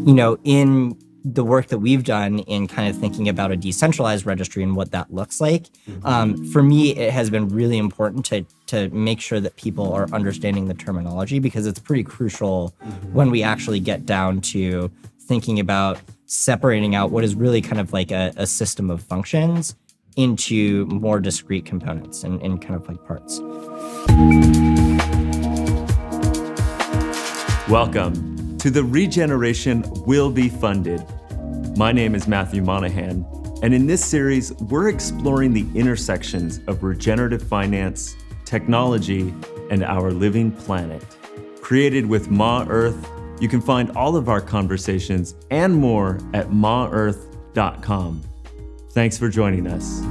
in the work that we've done in kind of thinking about a decentralized registry and what that looks like, for me, it has been really important to make sure that people are understanding the terminology, because it's pretty crucial when we actually get down to thinking about separating out what is really kind of like a system of functions into more discrete components and kind of like parts. Welcome to the Regeneration Will Be Funded. My name is Matthew Monahan, and in this series, we're exploring the intersections of regenerative finance, technology, and our living planet. Created with Ma Earth, you can find all of our conversations and more at maearth.com. Thanks for joining us.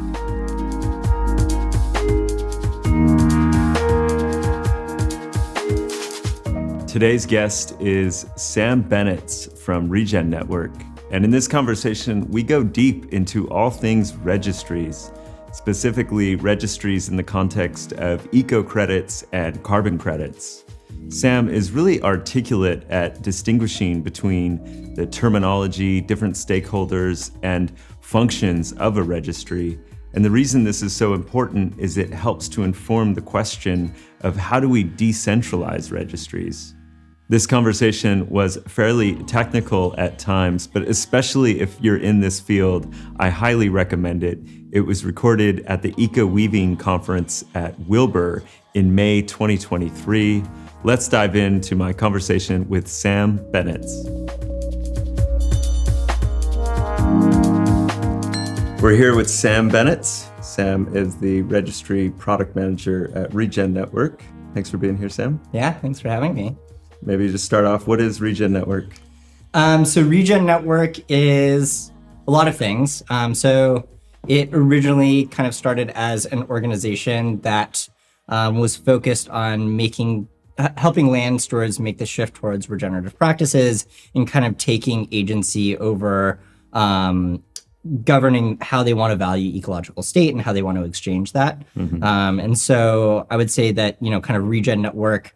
Today's guest is Sam Bennetts from Regen Network. And in this conversation, we go deep into all things registries, specifically registries in the context of eco-credits and carbon credits. Sam is really articulate at distinguishing between the terminology, different stakeholders, and functions of a registry. And the reason this is so important is it helps to inform the question of how do we decentralize registries. This conversation was fairly technical at times, but especially if you're in this field, I highly recommend it. It was recorded at the Eco Weaving Conference at Wilbur in May 2023. Let's dive into my conversation with Sam Bennetts. We're here with Sam Bennetts. Sam is the registry product manager at Regen Network. Thanks for being here, Sam. Yeah, thanks for having me. Maybe just start off, what is Regen Network? So Regen Network is a lot of things. So it originally kind of started as an organization that was focused on helping land stewards make the shift towards regenerative practices and kind of taking agency over governing how they want to value ecological state and how they want to exchange that. And so I would say that, kind of Regen Network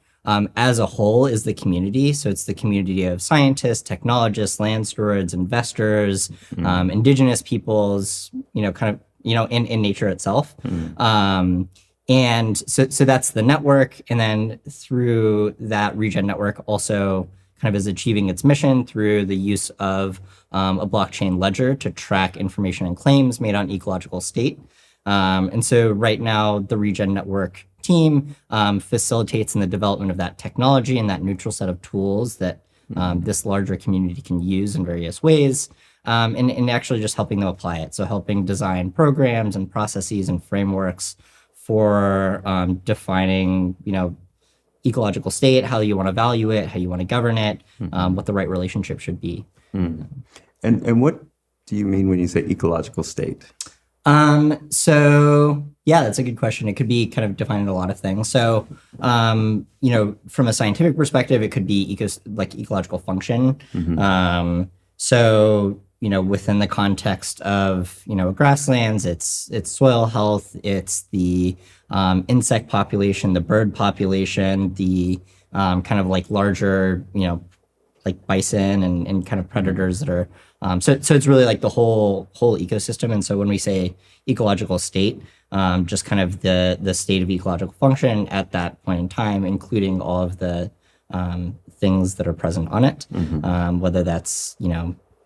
as a whole is the community. So it's the community of scientists, technologists, land stewards, investors, indigenous peoples, kind of, in nature itself. And so that's the network. And then through that, Regen Network also kind of is achieving its mission through the use of a blockchain ledger to track information and claims made on ecological state. And so right now, the Regen Network team facilitates in the development of that technology and that neutral set of tools that this larger community can use in various ways, and actually just helping them apply it. So helping design programs and processes and frameworks for defining, ecological state, how you want to value it, how you want to govern it, what the right relationship should be. And what do you mean when you say ecological state? So yeah, that's a good question. It could be kind of defining a lot of things. So, from a scientific perspective, it could be ecological function. So, within the context of, grasslands, it's soil health, it's the, insect population, the bird population, the, kind of like larger, like bison and kind of predators that are, so it's really like the whole ecosystem. And so when we say ecological state, just kind of the state of ecological function at that point in time, including all of the things that are present on it, whether that's,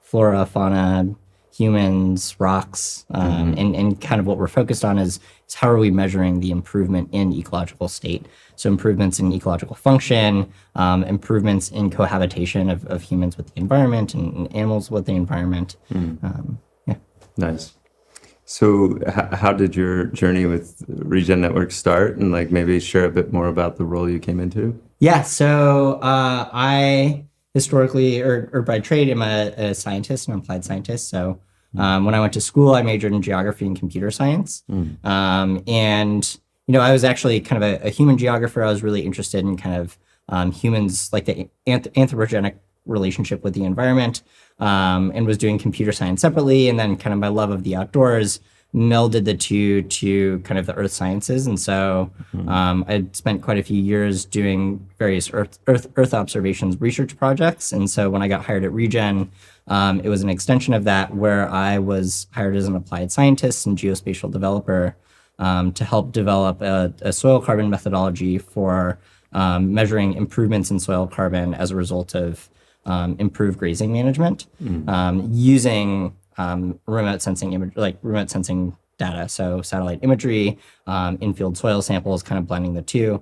flora, fauna, humans, rocks, and kind of what we're focused on is how are we measuring the improvement in ecological state? So improvements in ecological function, improvements in cohabitation of humans with the environment and animals with the environment. Yeah. Nice. So how did your journey with Regen Network start, and maybe share a bit more about the role you came into? Yeah, so I historically, or by trade, am a scientist, an applied scientist. So when I went to school, I majored in geography and computer science. And, I was actually kind of a human geographer. I was really interested in kind of humans, like the anthropogenic relationship with the environment, and was doing computer science separately. And then kind of my love of the outdoors melded the two to kind of the earth sciences. And so I spent quite a few years doing various earth observations research projects. And so when I got hired at Regen, it was an extension of that where I was hired as an applied scientist and geospatial developer to help develop a soil carbon methodology for measuring improvements in soil carbon as a result of improved grazing management using remote sensing data, so satellite imagery, in-field soil samples, kind of blending the two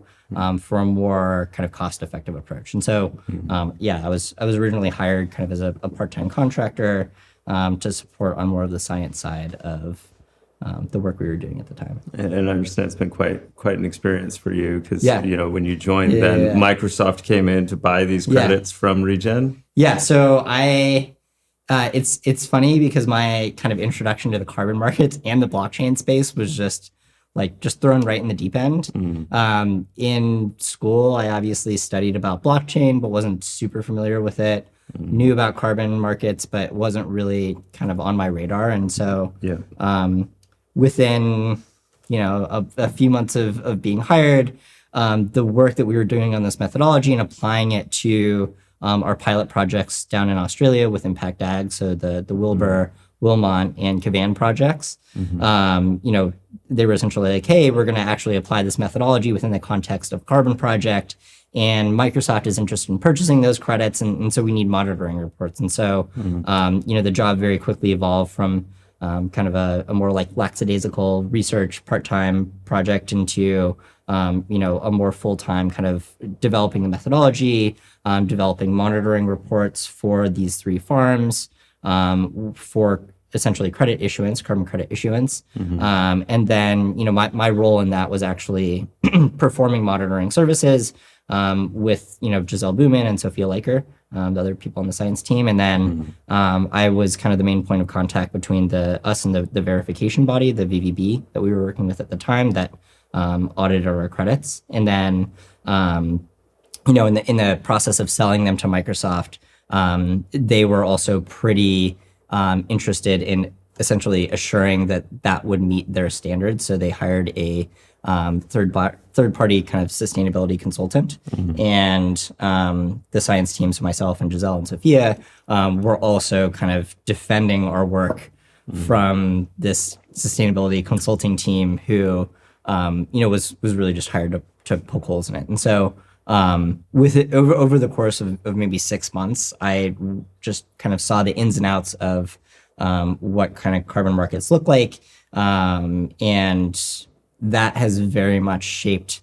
for a more kind of cost-effective approach. And so, I was originally hired kind of as a part-time contractor to support on more of the science side of the work we were doing at the time. And I understand it's been quite an experience for you because when you joined, then Microsoft came in to buy these credits from Regen. Yeah, so it's funny because my kind of introduction to the carbon markets and the blockchain space was just thrown right in the deep end. In school, I obviously studied about blockchain, but wasn't super familiar with it. Knew about carbon markets, but wasn't really kind of on my radar. And so within a few months of being hired, the work that we were doing on this methodology and applying it to our pilot projects down in Australia with Impact Ag, so the Wilbur, Wilmot, and Cavan projects. They were essentially like, hey, we're going to actually apply this methodology within the context of carbon project, and Microsoft is interested in purchasing those credits, and so we need monitoring reports. And so, the job very quickly evolved from kind of a more like lackadaisical research part-time project into a more full-time kind of developing the methodology, developing monitoring reports for these 3 farms for essentially credit issuance, carbon credit issuance. And then, my role in that was actually performing monitoring services with, Giselle Booman and Sophia Laker, the other people on the science team. And then I was kind of the main point of contact between us and the verification body, the VVB that we were working with at the time that audited our credits. And then, in the process of selling them to Microsoft, they were also pretty interested in essentially assuring that would meet their standards. So they hired a third-party kind of sustainability consultant, and the science team, so myself and Giselle and Sophia, were also kind of defending our work from this sustainability consulting team who, was really just hired to poke holes in it. And so with it over the course of maybe 6 months, I just kind of saw the ins and outs of what kind of carbon markets look like, and that has very much shaped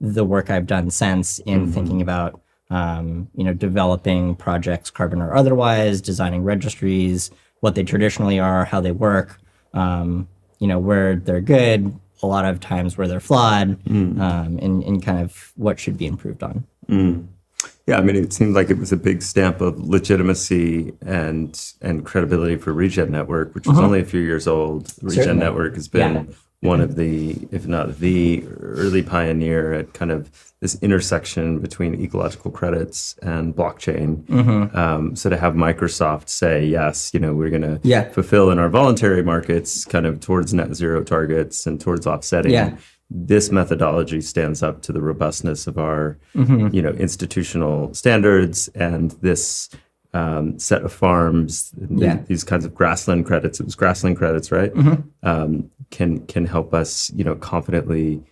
the work I've done since in thinking about, developing projects, carbon or otherwise, designing registries, what they traditionally are, how they work, where they're good, a lot of times where they're flawed, and kind of what should be improved on. Yeah, I mean, it seemed like it was a big stamp of legitimacy and credibility for Regen Network, which was only a few years old. Regen Network has been one of the, if not the early pioneer at kind of this intersection between ecological credits and blockchain. So to have Microsoft say, yes, we're going to fulfill in our voluntary markets kind of towards net zero targets and towards offsetting. This methodology stands up to the robustness of our, institutional standards, and this set of farms, these kinds of grassland credits. It was grassland credits, right? Can help us, confidently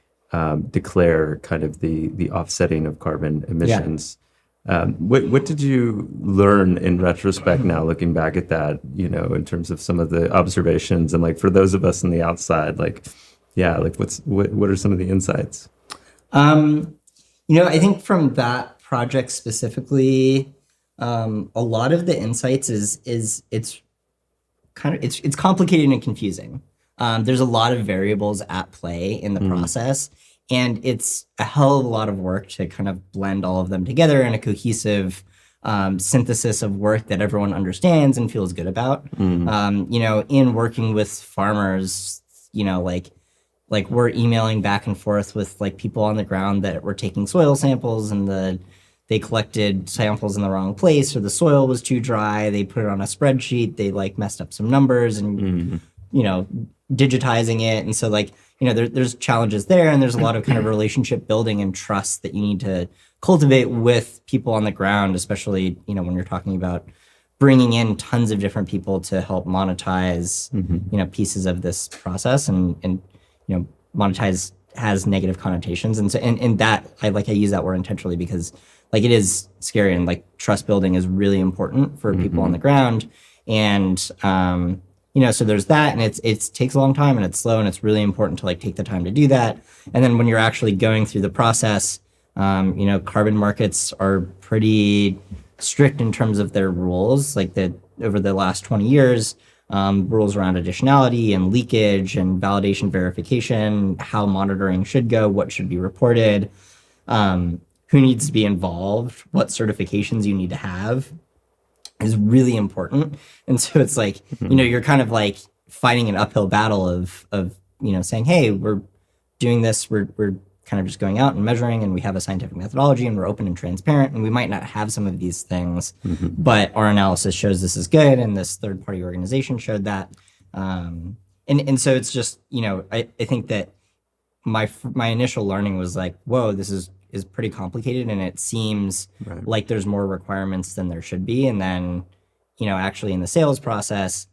declare kind of the offsetting of carbon emissions. What did you learn in retrospect now, looking back at that, in terms of some of the observations, and like for those of us on the outside, what are some of the insights? I think from that project specifically, a lot of the insights is it's complicated and confusing. There's a lot of variables at play in the process, and it's a hell of a lot of work to kind of blend all of them together in a cohesive synthesis of work that everyone understands and feels good about. In working with farmers, like we're emailing back and forth with like people on the ground that were taking soil samples, and they collected samples in the wrong place, or the soil was too dry. They put it on a spreadsheet. They like messed up some numbers, and digitizing it. And so like, there's challenges there, and there's a lot of kind of relationship building and trust that you need to cultivate with people on the ground, especially, when you're talking about bringing in tons of different people to help monetize, pieces of this process, and monetize has negative connotations. And so, and that I use that word intentionally because like it is scary, and like trust building is really important for people on the ground. And, so there's that, and it takes a long time, and it's slow, and it's really important to like take the time to do that. And then when you're actually going through the process, carbon markets are pretty strict in terms of their rules. Like that over the last 20 years, rules around additionality and leakage and validation verification, how monitoring should go, what should be reported, who needs to be involved, what certifications you need to have is really important. And so it's like, you're kind of like fighting an uphill battle of saying, hey, we're doing this, we're kind of just going out and measuring, and we have a scientific methodology, and we're open and transparent, and we might not have some of these things, but our analysis shows this is good, and this third-party organization showed that. And so it's just, I think that my initial learning was like, whoa, this is pretty complicated, and it seems like there's more requirements than there should be. And then, actually in the sales process,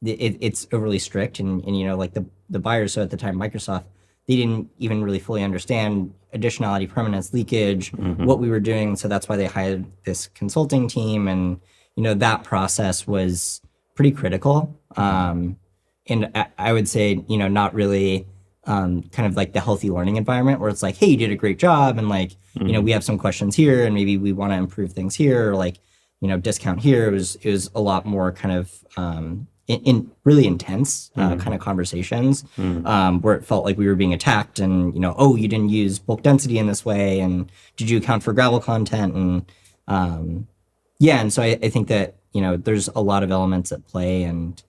it's overly strict, and like the buyers, so at the time, Microsoft, they didn't even really fully understand additionality, permanence, leakage, what we were doing. So that's why they hired this consulting team. And, that process was pretty critical. And I would say, not really kind of like the healthy learning environment where it's like, hey, you did a great job. And like, we have some questions here, and maybe we want to improve things here, or like, discount here. It was a lot more kind of, in really intense kind of conversations where it felt like we were being attacked, and oh, you didn't use bulk density in this way, and did you account for gravel content? And and so I think that there's a lot of elements at play, and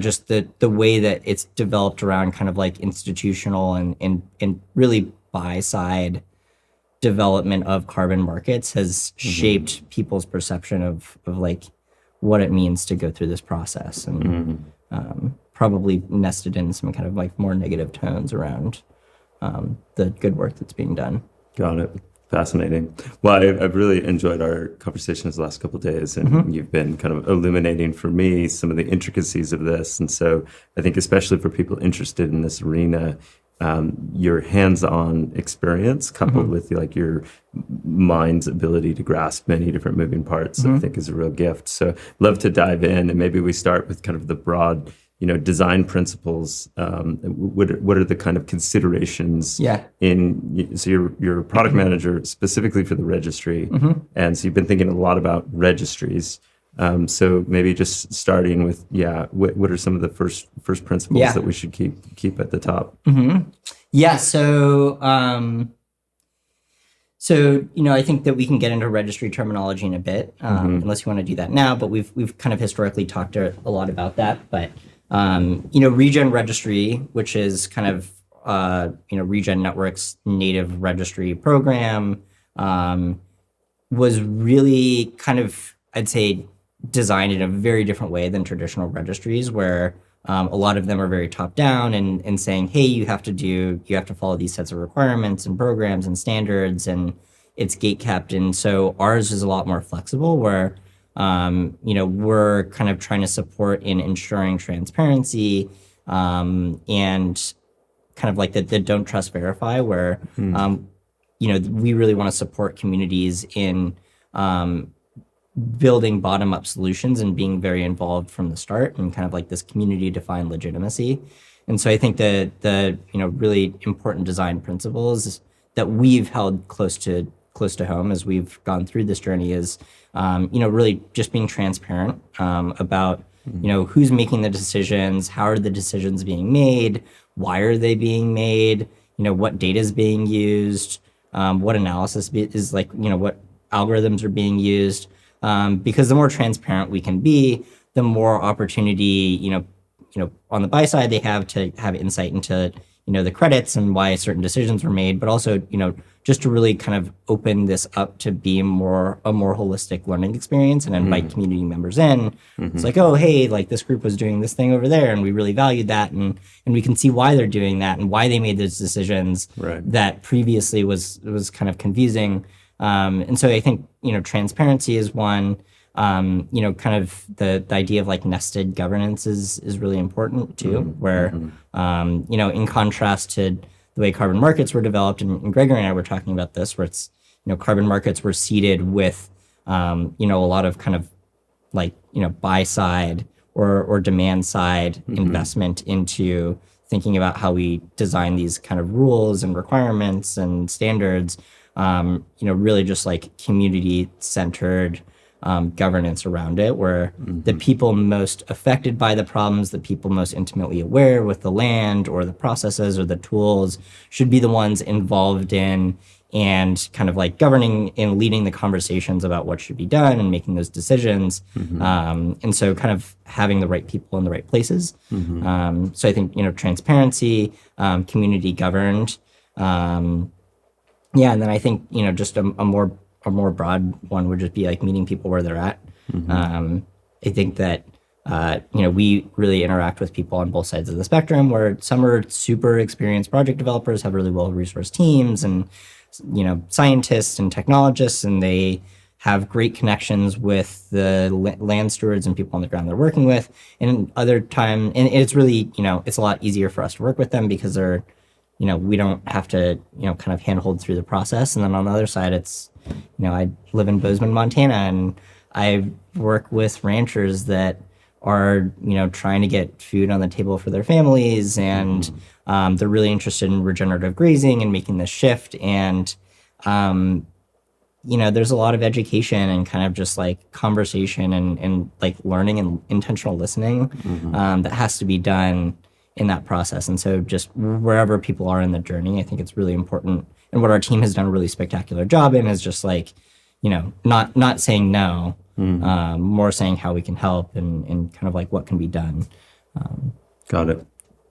just the way that it's developed around kind of like institutional and really buy side development of carbon markets has shaped people's perception of like what it means to go through this process, and probably nested in some kind of like more negative tones around the good work that's being done. Got it. Fascinating. Well, I've really enjoyed our conversations the last couple of days, and you've been kind of illuminating for me some of the intricacies of this. And so I think especially for people interested in this arena, your hands-on experience coupled with like your mind's ability to grasp many different moving parts, I think is a real gift. So love to dive in, and maybe we start with kind of the broad, design principles. What are the kind of considerations so you're a product manager specifically for the registry. And so you've been thinking a lot about registries. So maybe just starting with, what are some of the first principles that we should keep at the top? So, I think that we can get into registry terminology in a bit, unless you want to do that now, but we've kind of historically talked a lot about that. But, Regen Registry, which is kind of, Regen Network's native registry program, was really kind of, I'd say, designed in a very different way than traditional registries, where a lot of them are very top down and saying, hey, you have to follow these sets of requirements and programs and standards, and it's gate kept. And so ours is a lot more flexible, where we're kind of trying to support in ensuring transparency, and kind of like the don't trust verify, where we really want to support communities in building bottom-up solutions and being very involved from the start, and kind of like this community-defined legitimacy. And so I think the really important design principles that we've held close to home as we've gone through this journey is really just being transparent about who's making the decisions, how are the decisions being made, why are they being made, what data is being used, what analysis is like, what algorithms are being used. Because the more transparent we can be, the more opportunity, on the buy side they have to have insight into, the credits and why certain decisions were made, but also, just to really kind of open this up to be a more holistic learning experience and invite community members in. It's like, oh, hey, like this group was doing this thing over there, and we really valued that, and we can see why they're doing that and why they made those decisions that previously was kind of confusing. And so I think, transparency is one. Kind of the idea of like nested governance is really important too, where, in contrast to the way carbon markets were developed, and Gregory and I were talking about this, where it's, carbon markets were seeded with, a lot of kind of like, buy side or demand side investment into thinking about how we design these kind of rules and requirements and standards, really just like community centered governance around it, where the people most affected by the problems, the people most intimately aware with the land or the processes or the tools, should be the ones involved in and kind of like governing and leading the conversations about what should be done and making those decisions. And so kind of having the right people in the right places. So I think, transparency, community governed. And then I think, just a more broad one would just be like meeting people where they're at. I think that, we really interact with people on both sides of the spectrum, where some are super experienced project developers, have really well-resourced teams, and, scientists and technologists, and they have great connections with the land stewards and people on the ground they're working with. And other time, and it's really, it's a lot easier for us to work with them because they're, we don't have to, kind of handhold through the process. And then on the other side, it's, I live in Bozeman, Montana, and I work with ranchers that are, trying to get food on the table for their families, and they're really interested in regenerative grazing and making this shift. And, there's a lot of education and kind of just like conversation and like learning and intentional listening that has to be done in that process. And so just wherever people are in the journey, I think it's really important. And what our team has done a really spectacular job in is just like, not saying no, more saying how we can help and kind of like what can be done. Got it.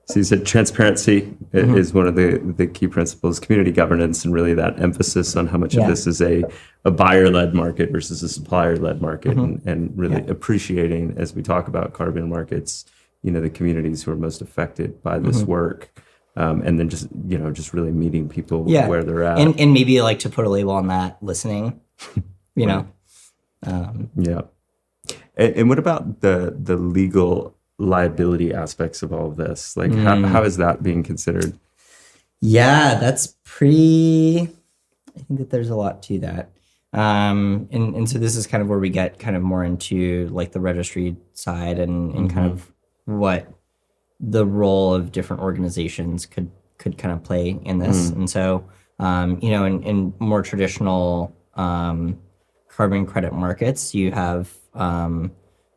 So you said transparency is one of the key principles, community governance, and really that emphasis on how much of this is a buyer-led market versus a supplier-led market, and really appreciating, as we talk about carbon markets, the communities who are most affected by this work. And then just really meeting people where they're at. And maybe like to put a label on that, listening, know. And what about the legal liability aspects of all of this? Like how is that being considered? Yeah, that's pretty, I think that there's a lot to that. And so this is kind of where we get kind of more into like the registry side and kind of what the role of different organizations could kind of play in this. And so, in more traditional carbon credit markets, you have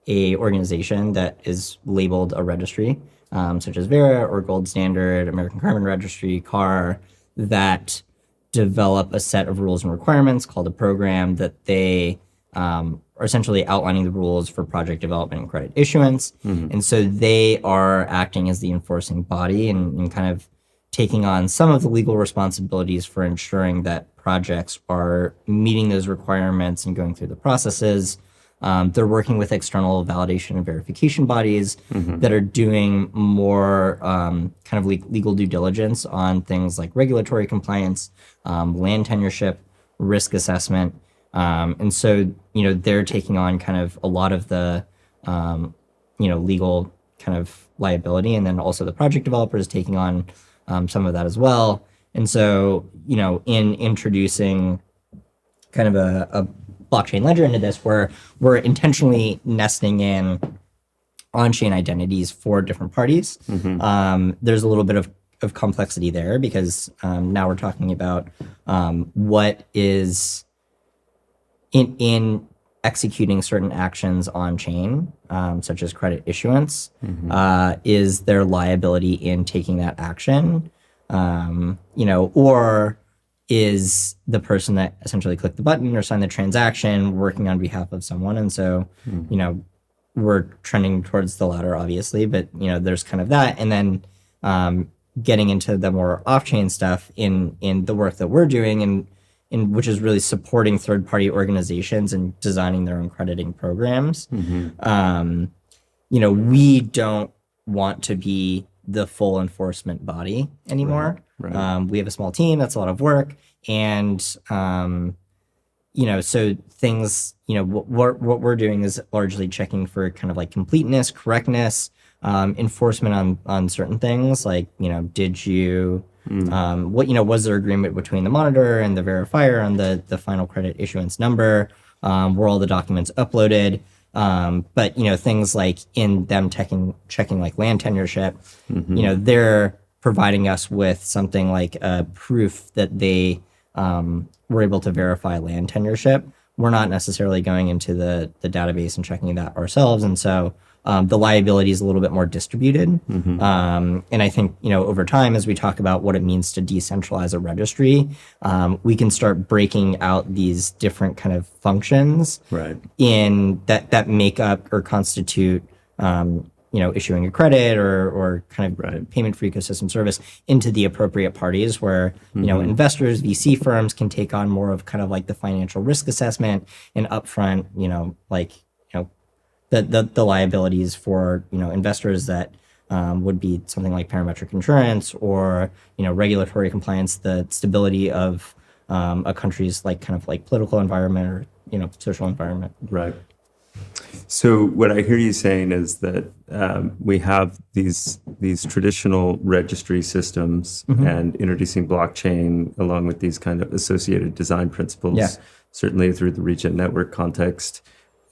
a organization that is labeled a registry, such as Vera or Gold Standard, American Carbon Registry, CAR, that develop a set of rules and requirements called a program that they are essentially outlining the rules for project development and credit issuance. And so they are acting as the enforcing body and kind of taking on some of the legal responsibilities for ensuring that projects are meeting those requirements and going through the processes. They're working with external validation and verification bodies that are doing more kind of legal due diligence on things like regulatory compliance, land tenureship, risk assessment. And so, they're taking on kind of a lot of the, legal kind of liability, and then also the project developer is taking on some of that as well. And so, in introducing kind of a blockchain ledger into this, where we're intentionally nesting in on-chain identities for different parties, there's a little bit of complexity there because now we're talking about what is in executing certain actions on chain, such as credit issuance, is their liability in taking that action, or is the person that essentially clicked the button or signed the transaction working on behalf of someone. And so, we're trending towards the latter, obviously, but there's kind of that. And then getting into the more off-chain stuff in the work that we're doing, and in which is really supporting third-party organizations and designing their own crediting programs. We don't want to be the full enforcement body anymore. Right. We have a small team. That's a lot of work. And, so things, what we're doing is largely checking for kind of like completeness, correctness, enforcement on certain things. Like, did you, was there agreement between the monitor and the verifier on the final credit issuance number? Were all the documents uploaded? But things like in them checking like land tenureship, they're providing us with something like a proof that they were able to verify land tenureship. We're not necessarily going into the database and checking that ourselves, and so the liability is a little bit more distributed. And I think over time, as we talk about what it means to decentralize a registry, we can start breaking out these different kind of functions in that make up or constitute issuing a credit or kind of payment for ecosystem service into the appropriate parties where investors, VC firms can take on more of kind of like the financial risk assessment and upfront the liabilities for investors that would be something like parametric insurance or regulatory compliance, the stability of a country's like kind of like political environment or social environment. Right. So what I hear you saying is that we have these traditional registry systems and introducing blockchain along with these kind of associated design principles, certainly through the Regen Network context,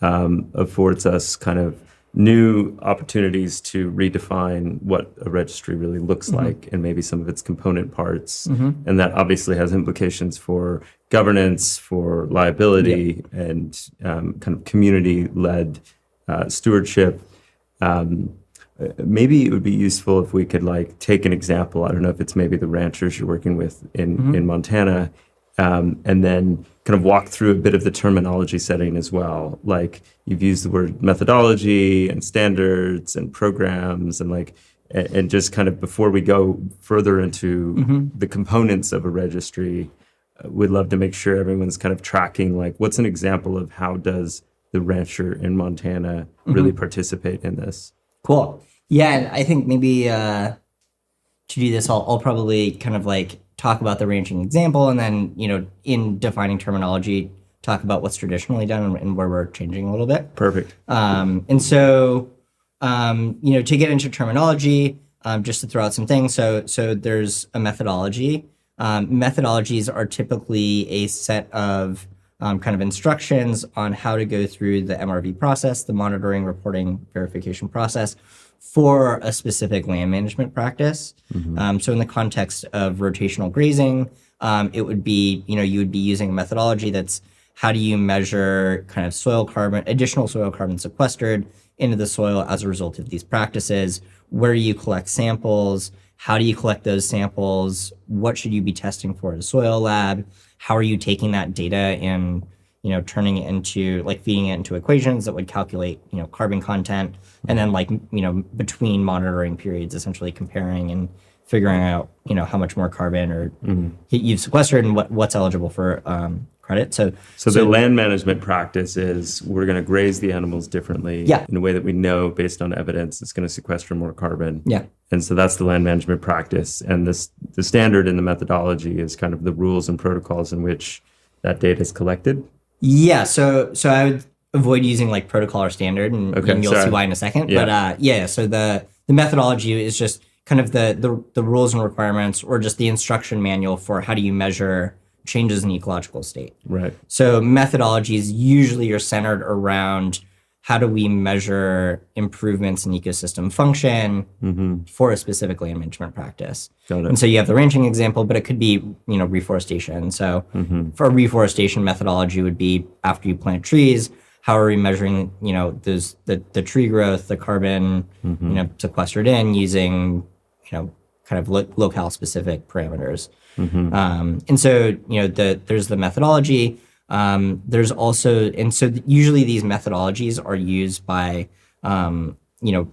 affords us kind of new opportunities to redefine what a registry really looks like and maybe some of its component parts. And that obviously has implications for governance, for liability, and kind of community-led stewardship. Maybe it would be useful if we could like take an example. I don't know if it's maybe the ranchers you're working with in Montana, and then kind of walk through a bit of the terminology setting as well. Like you've used the word methodology and standards and programs and just kind of before we go further into the components of a registry, we'd love to make sure everyone's kind of tracking like what's an example of how does the rancher in Montana really participate in this? Cool. Yeah, and I think maybe to do this, I'll probably kind of like talk about the ranching example, and then in defining terminology, talk about what's traditionally done and where we're changing a little bit. Perfect. And so to get into terminology, just to throw out some things. So there's a methodology. Methodologies are typically a set of kind of instructions on how to go through the MRV process, the monitoring, reporting, verification process for a specific land management practice. So in the context of rotational grazing, it would be, you would be using a methodology that's how do you measure kind of soil carbon, additional soil carbon sequestered into the soil as a result of these practices? Where do you collect samples? How do you collect those samples? What should you be testing for at a soil lab? How are you taking that data and turning it into like feeding it into equations that would calculate carbon content, and then between monitoring periods, essentially comparing and figuring out how much more carbon or you've sequestered and what's eligible for credit. So the land management practice is we're going to graze the animals differently in a way that we know based on evidence it's going to sequester more carbon. And so that's the land management practice. And the standard in the methodology is kind of the rules and protocols in which that data is collected. Yeah, so I would avoid using like protocol or standard, and you'll see why in a second. But so the methodology is just kind of the rules and requirements, or just the instruction manual for how do you measure changes in ecological state. Right. So methodologies usually are centered around how do we measure improvements in ecosystem function for a specific land management practice. Got it. And so you have the ranching example, but it could be, reforestation. So for a reforestation methodology would be after you plant trees, how are we measuring, the tree growth, the carbon, sequestered in using, kind of locale specific parameters. And so, there's the methodology. There's also, and so usually these methodologies are used by,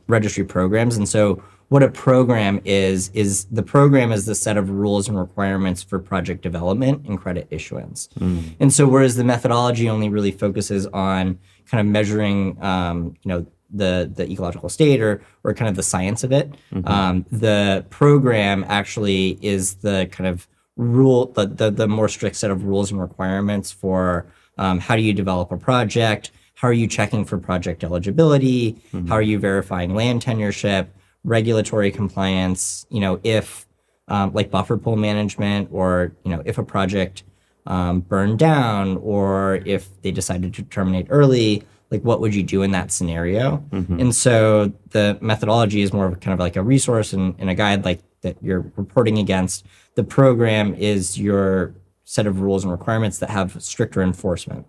registry programs. And so what a program is the program is the set of rules and requirements for project development and credit issuance. And so whereas the methodology only really focuses on kind of measuring, the ecological state or kind of the science of it, the program actually is the kind of the more strict set of rules and requirements for how do you develop a project, how are you checking for project eligibility, how are you verifying land tenureship, regulatory compliance, if like buffer pool management, or if a project burned down, or if they decided to terminate early, like what would you do in that scenario? And so the methodology is more of kind of like a resource and a guide like that you're reporting against. The program is your set of rules and requirements that have stricter enforcement.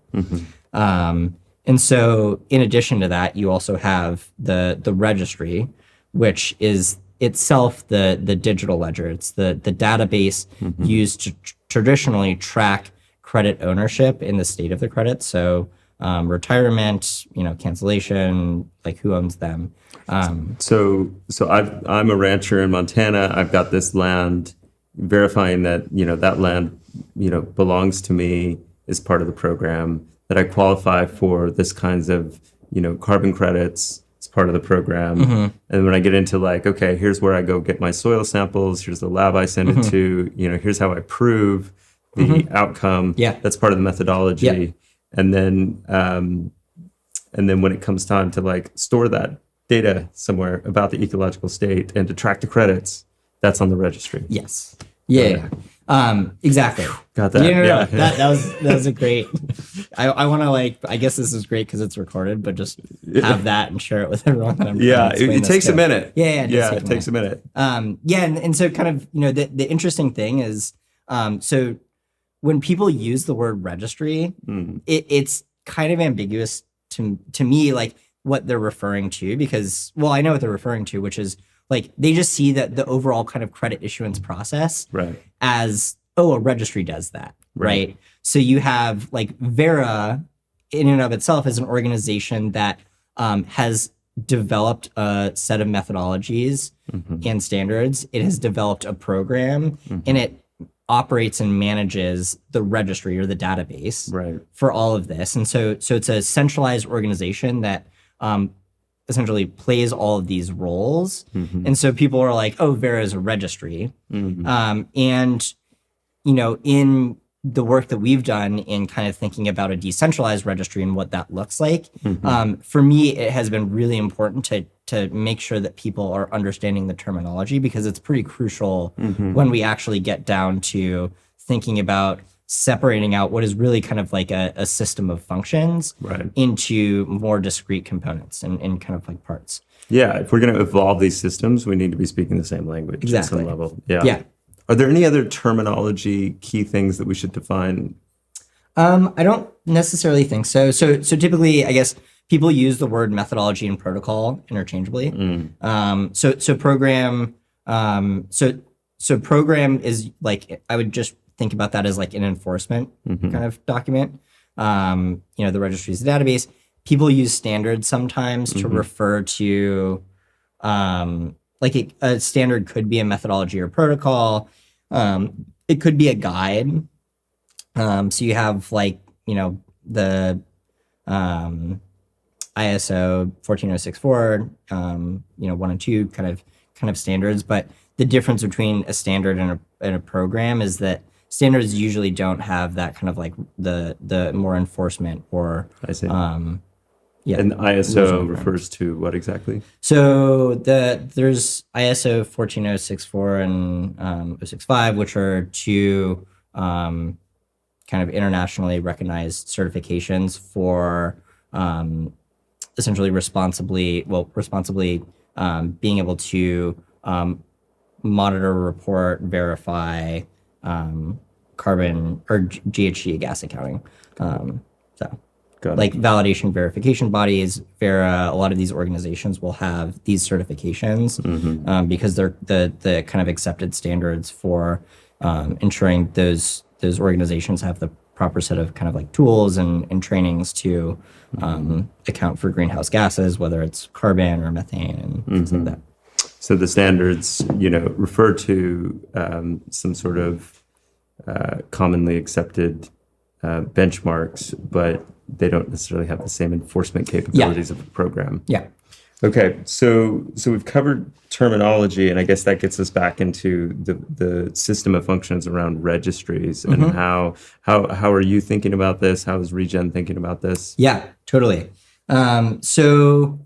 And so in addition to that, you also have the registry, which is itself the digital ledger. It's the database used to traditionally track credit ownership in the state of the credit. So retirement, cancellation, like who owns them. So I'm a rancher in Montana. I've got this land, verifying that that land belongs to me is part of the program, that I qualify for this kinds of carbon credits as part of the program. And when I get into like, okay, here's where I go get my soil samples, here's the lab I send it to, here's how I prove the outcome. That's part of the methodology. And then when it comes time to like store that data somewhere about the ecological state and to track the credits, that's on the registry. Yes. Yeah. Exactly. Got that. Yeah. That was a great. I want to I guess this is great because it's recorded, but just have that and share it with everyone. That I'm it takes a minute. It takes a minute. And so kind of the interesting thing is, so when people use the word registry, it's kind of ambiguous to me, like what they're referring to, because, well, I know what they're referring to, which is like they just see that the overall kind of credit issuance process as, a registry does that, right? So you have like Vera in and of itself as an organization that has developed a set of methodologies and standards. It has developed a program and it operates and manages the registry or the database for all of this. And so it's a centralized organization that essentially plays all of these roles. And so people are like, Vera is a registry. And, in the work that we've done in kind of thinking about a decentralized registry and what that looks like, for me, it has been really important to make sure that people are understanding the terminology, because it's pretty crucial when we actually get down to thinking about separating out what is really kind of like a system of functions into more discrete components and kind of like parts. Yeah, if we're going to evolve these systems, we need to be speaking the same language at some level. Yeah. Are there any other terminology key things that we should define? I don't necessarily think so. So typically, I guess people use the word methodology and protocol interchangeably. So program. So program is like, I would just think about that as like an enforcement kind of document. The registry is a database. People use standards sometimes to refer to, a standard could be a methodology or protocol. It could be a guide. So you have the ISO 14064, 1 and 2 kind of standards. But the difference between a standard and a program is that standards usually don't have that kind of like the more enforcement or. I see. And ISO refers to what exactly? So there's ISO 14064 and 065, which are two kind of internationally recognized certifications for essentially responsibly being able to monitor, report, verify carbon or GHG gas accounting. Like validation verification bodies, Vera, a lot of these organizations will have these certifications because they're the kind of accepted standards for ensuring those organizations have the proper set of kind of like tools and trainings to account for greenhouse gases, whether it's carbon or methane and things like that. So the standards, refer to some sort of commonly accepted benchmarks, but they don't necessarily have the same enforcement capabilities of a program. Yeah. Okay, so we've covered terminology, and I guess that gets us back into the system of functions around registries and how are you thinking about this? How is Regen thinking about this? Yeah, totally. So,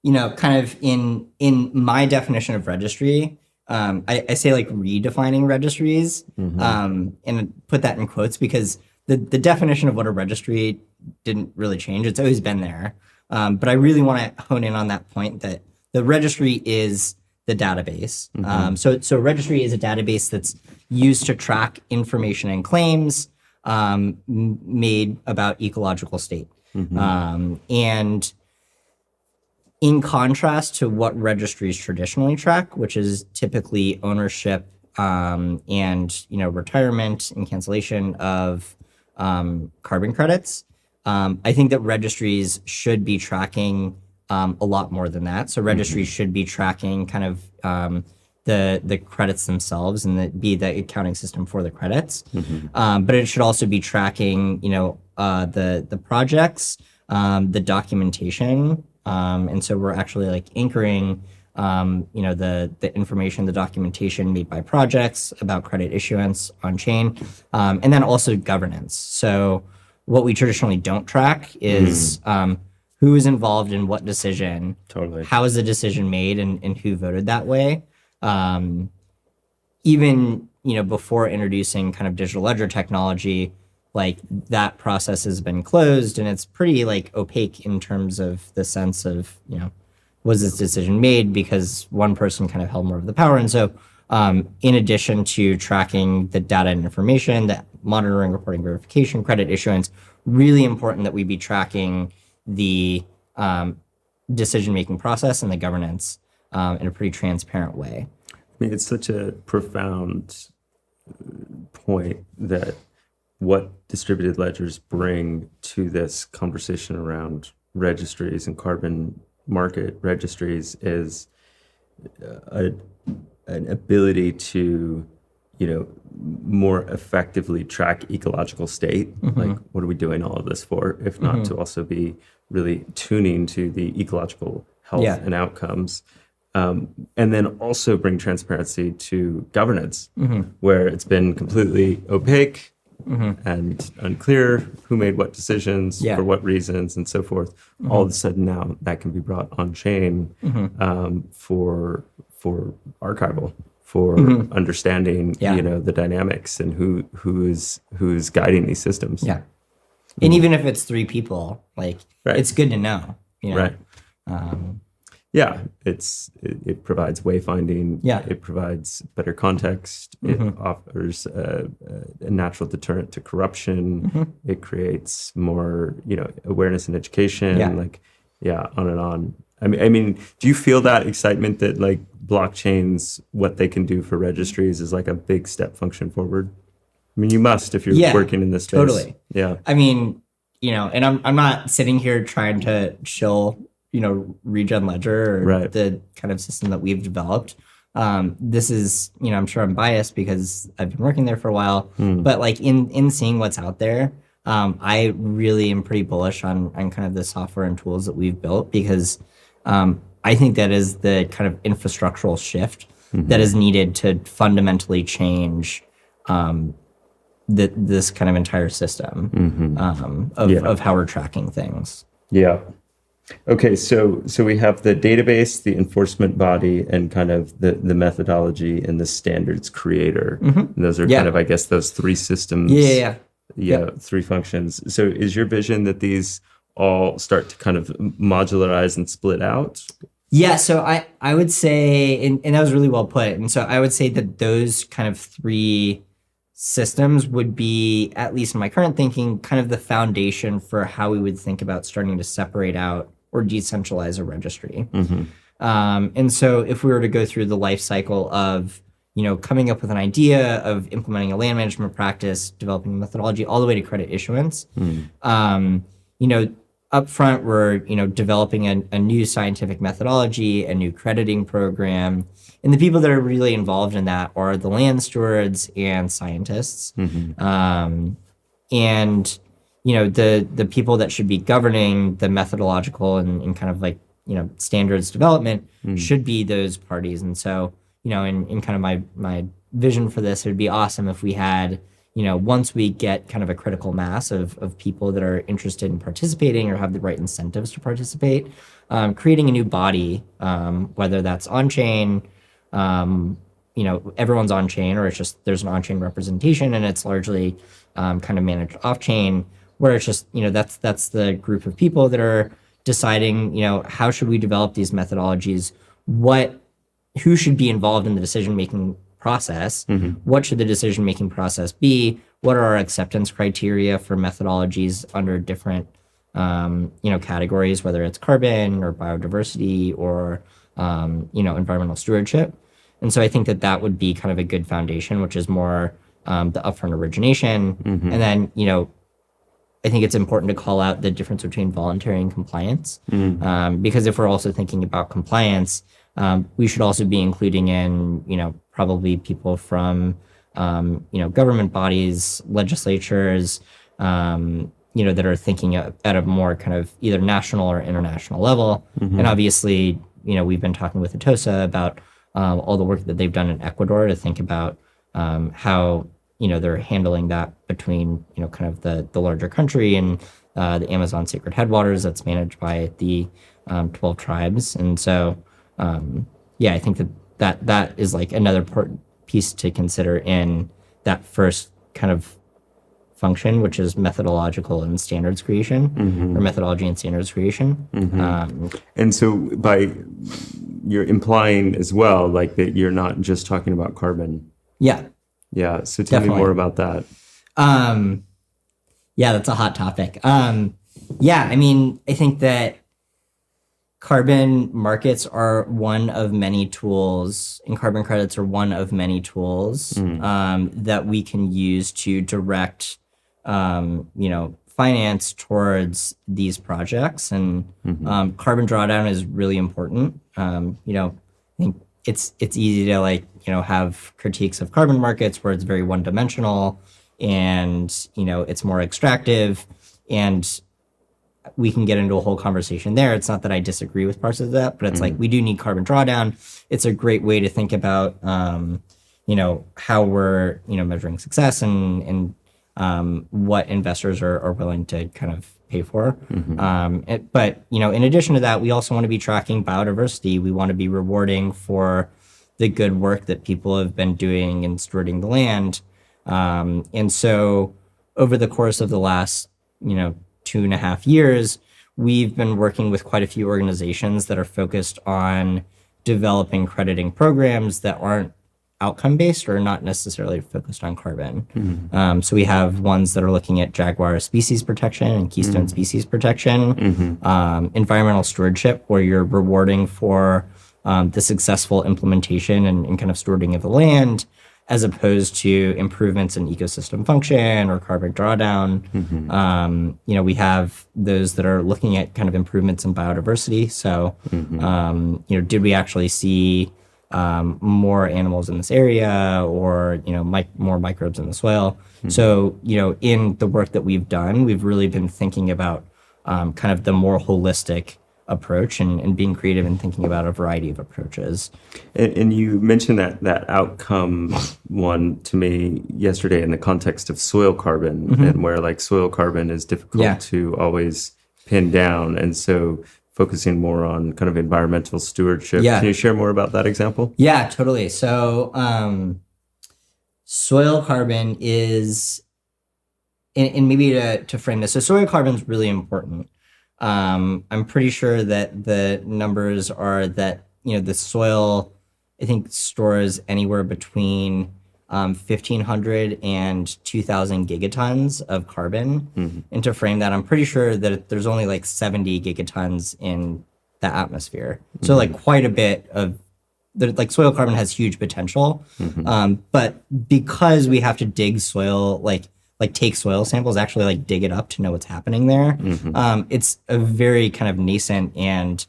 kind of in my definition of registry, I say like redefining registries, and put that in quotes because the definition of what a registry didn't really change. It's always been there. But I really want to hone in on that point that the registry is the database. So registry is a database that's used to track information and claims made about ecological state. And in contrast to what registries traditionally track, which is typically ownership and retirement and cancellation of carbon credits, I think that registries should be tracking a lot more than that. So registries should be tracking kind of the credits themselves and be the accounting system for the credits. But it should also be tracking, the projects, the documentation. And so we're actually like anchoring, the information, the documentation made by projects about credit issuance on chain, and then also governance. So what we traditionally don't track is who is involved in what decision, how is the decision made, and who voted that way. Even before introducing kind of digital ledger technology, like that process has been closed, and it's pretty like opaque in terms of the sense of was this decision made because one person kind of held more of the power. And so in addition to tracking the data and information, the monitoring, reporting, verification, credit issuance, really important that we be tracking the decision-making process and the governance in a pretty transparent way. I mean, it's such a profound point that what distributed ledgers bring to this conversation around registries and carbon market registries is an ability to more effectively track ecological state. Like, what are we doing all of this for, if not to also be really tuning to the ecological health and outcomes, and then also bring transparency to governance, where it's been completely opaque and unclear who made what decisions for what reasons and so forth. All of a sudden now that can be brought on chain for archival, for understanding the dynamics and who's guiding these systems. Yeah. And even if it's 3 people, like it's good to know. Right. It provides wayfinding. It provides better context. It offers a natural deterrent to corruption. It creates more, awareness and education. On and on. I mean, do you feel that excitement that like blockchains, what they can do for registries, is like a big step function forward? I mean, you must if you're working in this space. Totally. Yeah. I mean, and I'm not sitting here trying to shill Regen Ledger or the kind of system that we've developed. This is, I'm sure I'm biased because I've been working there for a while, but like in seeing what's out there, I really am pretty bullish on kind of the software and tools that we've built because I think that is the kind of infrastructural shift that is needed to fundamentally change this kind of entire system of how we're tracking things. Yeah. Okay, so we have the database, the enforcement body, and kind of the methodology and the standards creator. And those are kind of, I guess, those 3 systems. Yeah, 3 functions. So is your vision that these all start to kind of modularize and split out? Yeah, so I would say, and that was really well put. And so I would say that those kind of 3 systems would be, at least in my current thinking, kind of the foundation for how we would think about starting to separate out or decentralize a registry. And so if we were to go through the life cycle of, coming up with an idea, of implementing a land management practice, developing a methodology, all the way to credit issuance, up front, we're developing a new scientific methodology, a new crediting program, and the people that are really involved in that are the land stewards and scientists. And the people that should be governing the methodological and kind of like standards development should be those parties. And so in kind of my vision for this, it would be awesome if we had once we get kind of a critical mass of people that are interested in participating or have the right incentives to participate, creating a new body, whether that's on-chain, everyone's on-chain, or it's just there's an on-chain representation and it's largely kind of managed off-chain, where it's just, that's the group of people that are deciding, how should we develop these methodologies? Who should be involved in the decision-making process? What should the decision-making process be? What are our acceptance criteria for methodologies under different, categories, whether it's carbon or biodiversity or, environmental stewardship? And so I think that would be kind of a good foundation, which is more the upfront origination. And then, I think it's important to call out the difference between voluntary and compliance, because if we're also thinking about compliance, we should also be including in, probably people from, government bodies, legislatures, that are thinking at a more kind of either national or international level. And obviously, we've been talking with Atosa about all the work that they've done in Ecuador to think about how they're handling that between kind of the larger country and the Amazon Sacred Headwaters that's managed by the 12 tribes. And so I think that is like another important piece to consider in that first kind of function, which is methodological and standards creation, or methodology and standards creation. And so you're implying as well, like that you're not just talking about carbon. Yeah. Yeah. So tell me more about that. That's a hot topic. I think that carbon markets are one of many tools, and carbon credits are one of many tools that we can use to direct, finance towards these projects. And carbon drawdown is really important. I think it's easy to have critiques of carbon markets where it's very one-dimensional and it's more extractive, and we can get into a whole conversation there. It's not that I disagree with parts of that, but it's like we do need carbon drawdown. It's a great way to think about how we're measuring success and what investors are willing to kind of pay for. But in addition to that, we also want to be tracking biodiversity. We want to be rewarding for the good work that people have been doing in stewarding the land. And so over the course of the last 2.5 years, we've been working with quite a few organizations that are focused on developing crediting programs that aren't outcome-based or not necessarily focused on carbon. So we have ones that are looking at jaguar species protection and keystone species protection, environmental stewardship, where you're rewarding for the successful implementation and kind of stewarding of the land, as opposed to improvements in ecosystem function or carbon drawdown. We have those that are looking at kind of improvements in biodiversity. So, did we actually see more animals in this area, or more microbes in the soil? So in the work that we've done, we've really been thinking about kind of the more holistic approach and being creative and thinking about a variety of approaches. And you mentioned that outcome one to me yesterday in the context of soil carbon, and where like soil carbon is difficult to always pin down, and so focusing more on kind of environmental stewardship. Can you share more about that example? Yeah, totally. So soil carbon is, and maybe to frame this, so soil carbon is really important. I'm pretty sure that the numbers are that, the soil, I think, stores anywhere between 1,500 and 2,000 gigatons of carbon. And to frame that, I'm pretty sure that there's only like 70 gigatons in the atmosphere. So like quite a bit of, like soil carbon has huge potential. But because we have to dig soil like like take soil samples, actually like dig it up to know what's happening there. It's a very kind of nascent and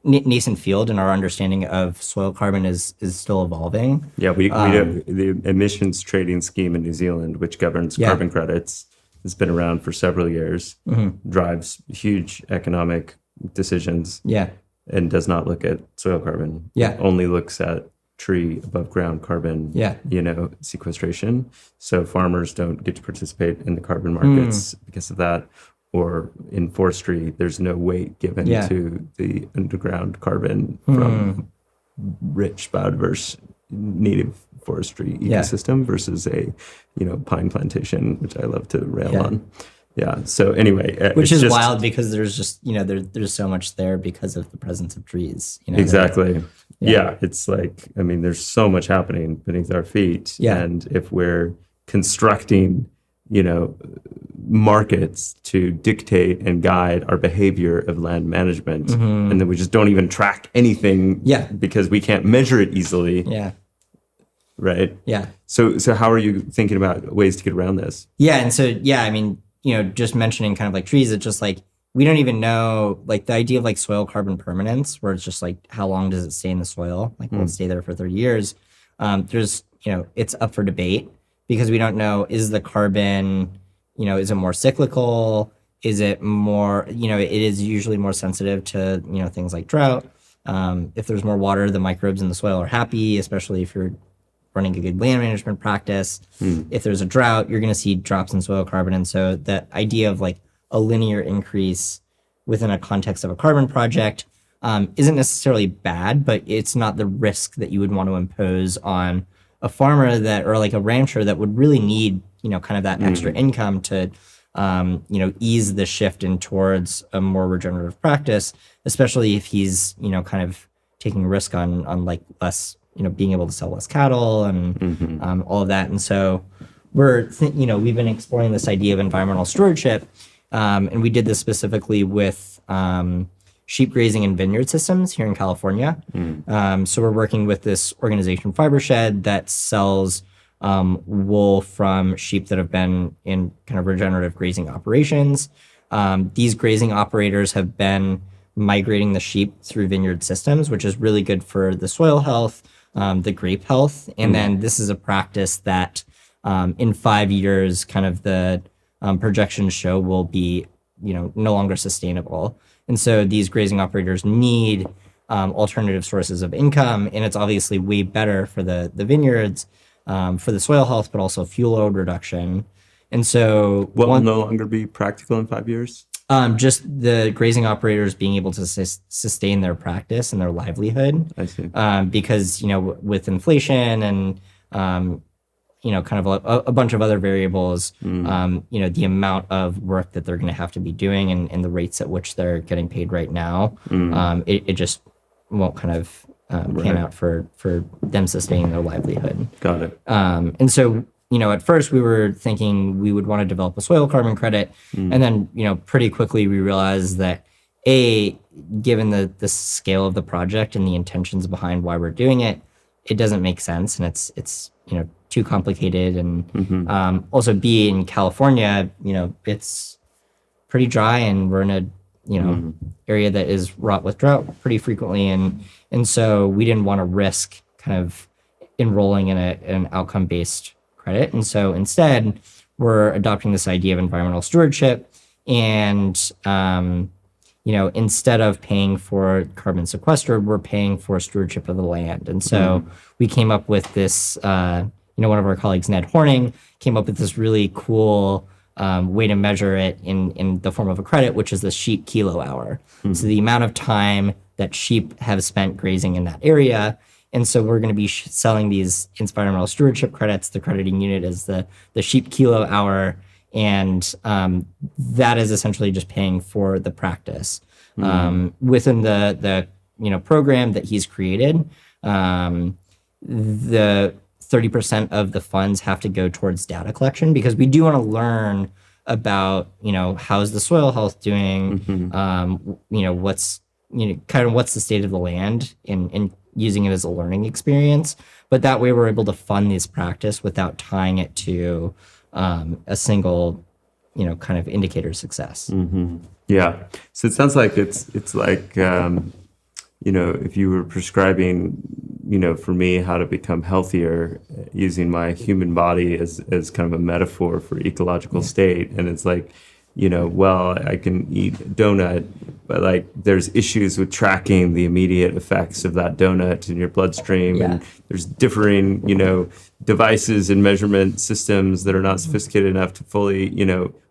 nascent field, and our understanding of soil carbon is still evolving. Yeah, we do the emissions trading scheme in New Zealand, which governs carbon credits, has been around for several years, drives huge economic decisions, and does not look at soil carbon. It only looks at tree above ground carbon, sequestration. So farmers don't get to participate in the carbon markets because of that. Or in forestry, there's no weight given to the underground carbon from rich biodiverse native forestry ecosystem versus a pine plantation, which I love to rail on. Yeah. So anyway, which is wild because there's just there's so much there because of the presence of trees. Exactly. Yeah. It's like, I mean, there's so much happening beneath our feet, and if we're constructing markets to dictate and guide our behavior of land management, and then we just don't even track anything because we can't measure it easily. Right. So how are you thinking about ways to get around this? And so I mean, just mentioning kind of like trees, it's just like we don't even know, like the idea of like soil carbon permanence, where it's just like how long does it stay in the soil, like will it stay there for 30 years. There's it's up for debate because we don't know, is the carbon is it more cyclical? Is it more, it is usually more sensitive to, things like drought. If there's more water, the microbes in the soil are happy, especially if you're running a good land management practice. If there's a drought, you're going to see drops in soil carbon. And so that idea of like a linear increase within a context of a carbon project isn't necessarily bad, but it's not the risk that you would want to impose on a farmer or like a rancher that would really need kind of that extra income to, ease the shift in towards a more regenerative practice, especially if he's, kind of taking a risk on like less, being able to sell less cattle and all of that. And so we've been exploring this idea of environmental stewardship, and we did this specifically with sheep grazing and vineyard systems here in California. So we're working with this organization, Fibershed, that sells wool from sheep that have been in kind of regenerative grazing operations. These grazing operators have been migrating the sheep through vineyard systems, which is really good for the soil health, the grape health. And then this is a practice that in 5 years, kind of the projections show will be, no longer sustainable. And so these grazing operators need alternative sources of income, and it's obviously way better for the vineyards, for the soil health, but also fuel load reduction. And so what will no longer be practical in 5 years? Just the grazing operators being able to sustain their practice and their livelihood. I see. Because, with inflation and, kind of a bunch of other variables, the amount of work that they're going to have to be doing and the rates at which they're getting paid right now, it just won't kind of pan out for them sustaining their livelihood. Got it. And so, at first we were thinking we would want to develop a soil carbon credit. And then, pretty quickly we realized that given the scale of the project and the intentions behind why we're doing it, it doesn't make sense. And it's too complicated. And also B, in California, it's pretty dry and we're in a, area that is wrought with drought pretty frequently. And so we didn't want to risk kind of enrolling in an outcome-based credit. And so instead, we're adopting this idea of environmental stewardship. And, instead of paying for carbon sequestered, we're paying for stewardship of the land. And so we came up with this, one of our colleagues, Ned Horning, came up with this really cool way to measure it in the form of a credit, which is the sheep kilo hour. So the amount of time that sheep have spent grazing in that area. And so we're going to be selling these environmental stewardship credits. The crediting unit is the sheep kilo hour. And that is essentially just paying for the practice. Within the program that he's created, the 30% of the funds have to go towards data collection because we do want to learn about, how's the soil health doing, what's, kind of what's the state of the land and using it as a learning experience. But that way we're able to fund this practice without tying it to, a single, kind of indicator of success. Yeah. So it sounds like it's like, if you were prescribing, for me, how to become healthier using my human body as kind of a metaphor for ecological state. And it's like, well, I can eat a donut, but like there's issues with tracking the immediate effects of that donut in your bloodstream. Yeah. And there's differing, devices and measurement systems that are not sophisticated enough to fully,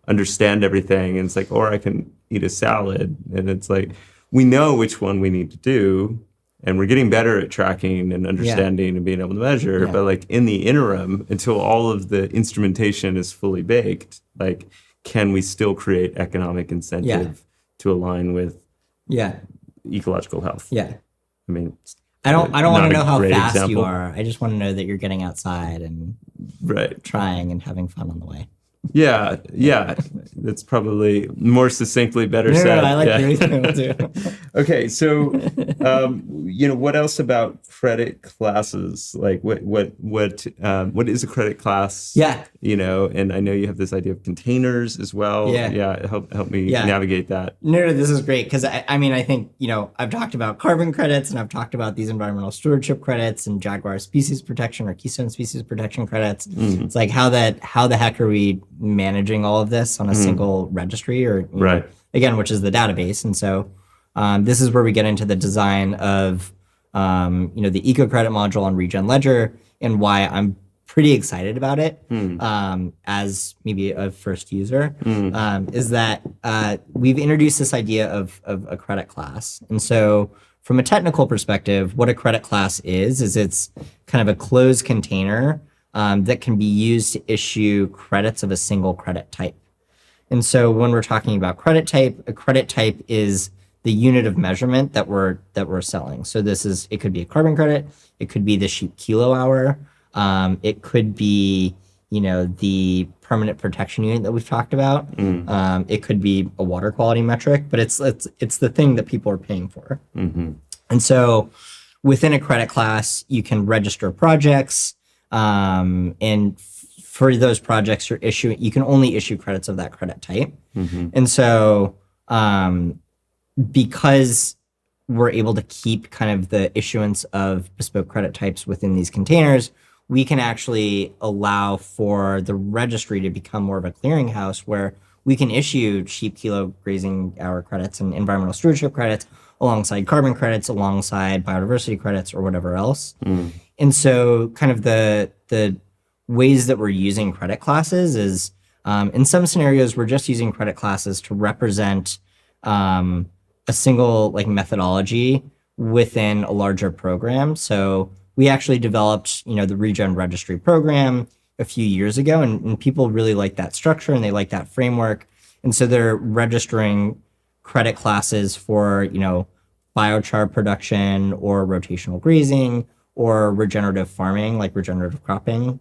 understand everything. And it's like, or I can eat a salad. And it's like, we know which one we need to do. And we're getting better at tracking and understanding and being able to measure. But like in the interim, until all of the instrumentation is fully baked, like, can we still create economic incentive to align with ecological health? Yeah. I mean, I don't want to know how fast example. you are. I just want to know that you're getting outside and trying and having fun on the way. Yeah. That's probably more succinctly better said. No, I like the example too. Okay, so what else about credit classes? Like what is a credit class? Yeah. And I know you have this idea of containers as well. Yeah. Help me navigate that. No, this is great because I think I've talked about carbon credits and I've talked about these environmental stewardship credits and Jaguar species protection or Keystone species protection credits. It's like how the heck are we managing all of this on a single registry or again, which is the database. And so this is where we get into the design of the eco credit module on Regen Ledger and why I'm pretty excited about it as maybe a first user is that we've introduced this idea of a credit class. And so from a technical perspective, what a credit class is it's kind of a closed container that can be used to issue credits of a single credit type. And so when we're talking about credit type, a credit type is the unit of measurement that we're selling. So it could be a carbon credit, it could be the sheep kilo hour, it could be the permanent protection unit that we've talked about. It could be a water quality metric, but it's the thing that people are paying for. And so within a credit class, you can register projects. And for those projects you can only issue credits of that credit type. And so, because we're able to keep kind of the issuance of bespoke credit types within these containers, we can actually allow for the registry to become more of a clearinghouse where we can issue sheep kilo grazing hour credits and environmental stewardship credits alongside carbon credits, alongside biodiversity credits or whatever else. And so kind of the ways that we're using credit classes is in some scenarios, we're just using credit classes to represent a single methodology within a larger program. So we actually developed, the Regen Registry program a few years ago, and people really like that structure and they like that framework. And so they're registering credit classes for, biochar production or rotational grazing or regenerative farming, like regenerative cropping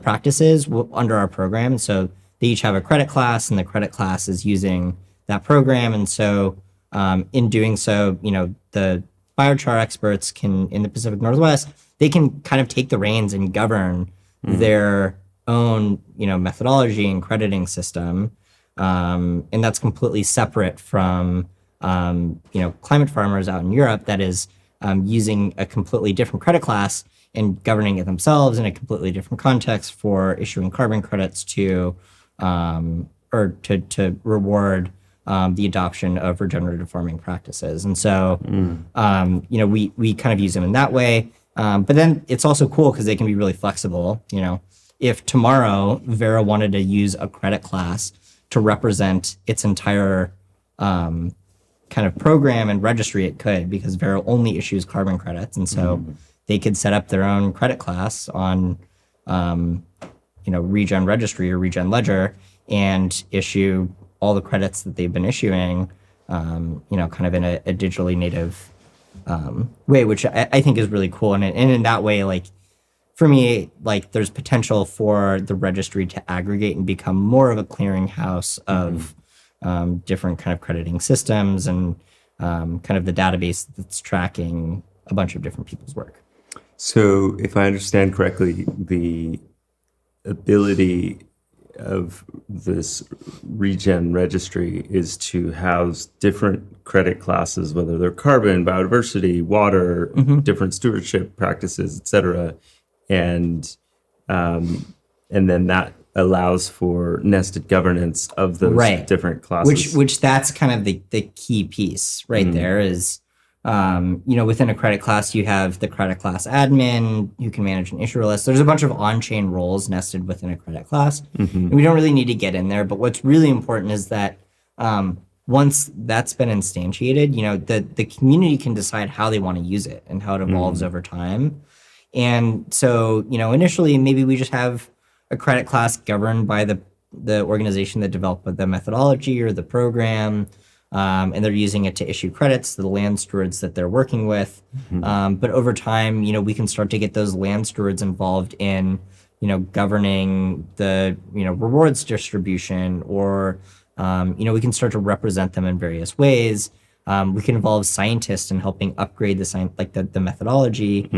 practices under our program. And so they each have a credit class and the credit class is using that program. And so in doing so, the biochar experts in the Pacific Northwest, they can kind of take the reins and govern their own, methodology and crediting system. And that's completely separate from, climate farmers out in Europe that is using a completely different credit class and governing it themselves in a completely different context for issuing carbon credits to reward the adoption of regenerative farming practices. And so, we kind of use them in that way. But then it's also cool because they can be really flexible. If tomorrow Vera wanted to use a credit class to represent its entire kind of program and registry, it could, because Vera only issues carbon credits. And so they could set up their own credit class on, Regen Registry or Regen Ledger and issue all the credits that they've been issuing, kind of in a digitally native way, which I think is really cool. And in that way, for me, there's potential for the registry to aggregate and become more of a clearinghouse of different kind of crediting systems and kind of the database that's tracking a bunch of different people's work. So if I understand correctly, ability of this Regen registry is to house different credit classes, whether they're carbon, biodiversity, water, different stewardship practices, et cetera. And then that allows for nested governance of those different classes. Which that's kind of the key piece right there is, within a credit class, you have the credit class admin who can manage an issuer list. There's a bunch of on-chain roles nested within a credit class. And we don't really need to get in there, but what's really important is that once that's been instantiated, the community can decide how they want to use it and how it evolves over time. And so, initially, maybe we just have a credit class governed by the organization that developed the methodology or the program, and they're using it to issue credits to the land stewards that they're working with. But over time, we can start to get those land stewards involved in, governing the, rewards distribution, or, we can start to represent them in various ways. We can involve scientists in helping upgrade the methodology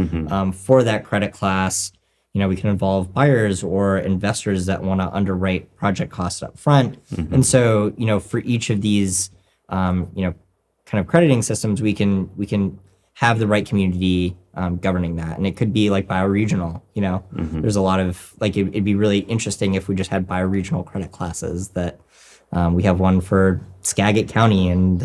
for that credit class. We can involve buyers or investors that want to underwrite project costs up front. And so, for each of these, kind of crediting systems, we can have the right community governing that. And it could be like bioregional, there's a lot of, it'd be really interesting if we just had bioregional credit classes that we have one for Skagit County in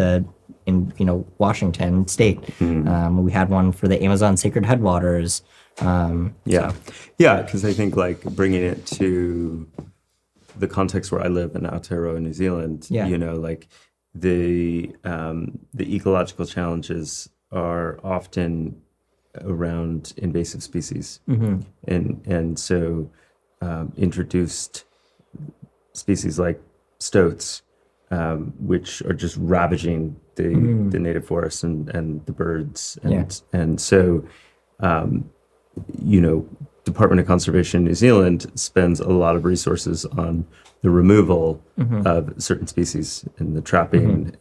Washington State. We had one for the Amazon Sacred Headwaters. Because I think bringing it to the context where I live in Aotearoa, New Zealand, the ecological challenges are often around invasive species, and so introduced species like stoats, which are just ravaging the native forests and the birds, and so Department of Conservation New Zealand spends a lot of resources on the removal of certain species and the trapping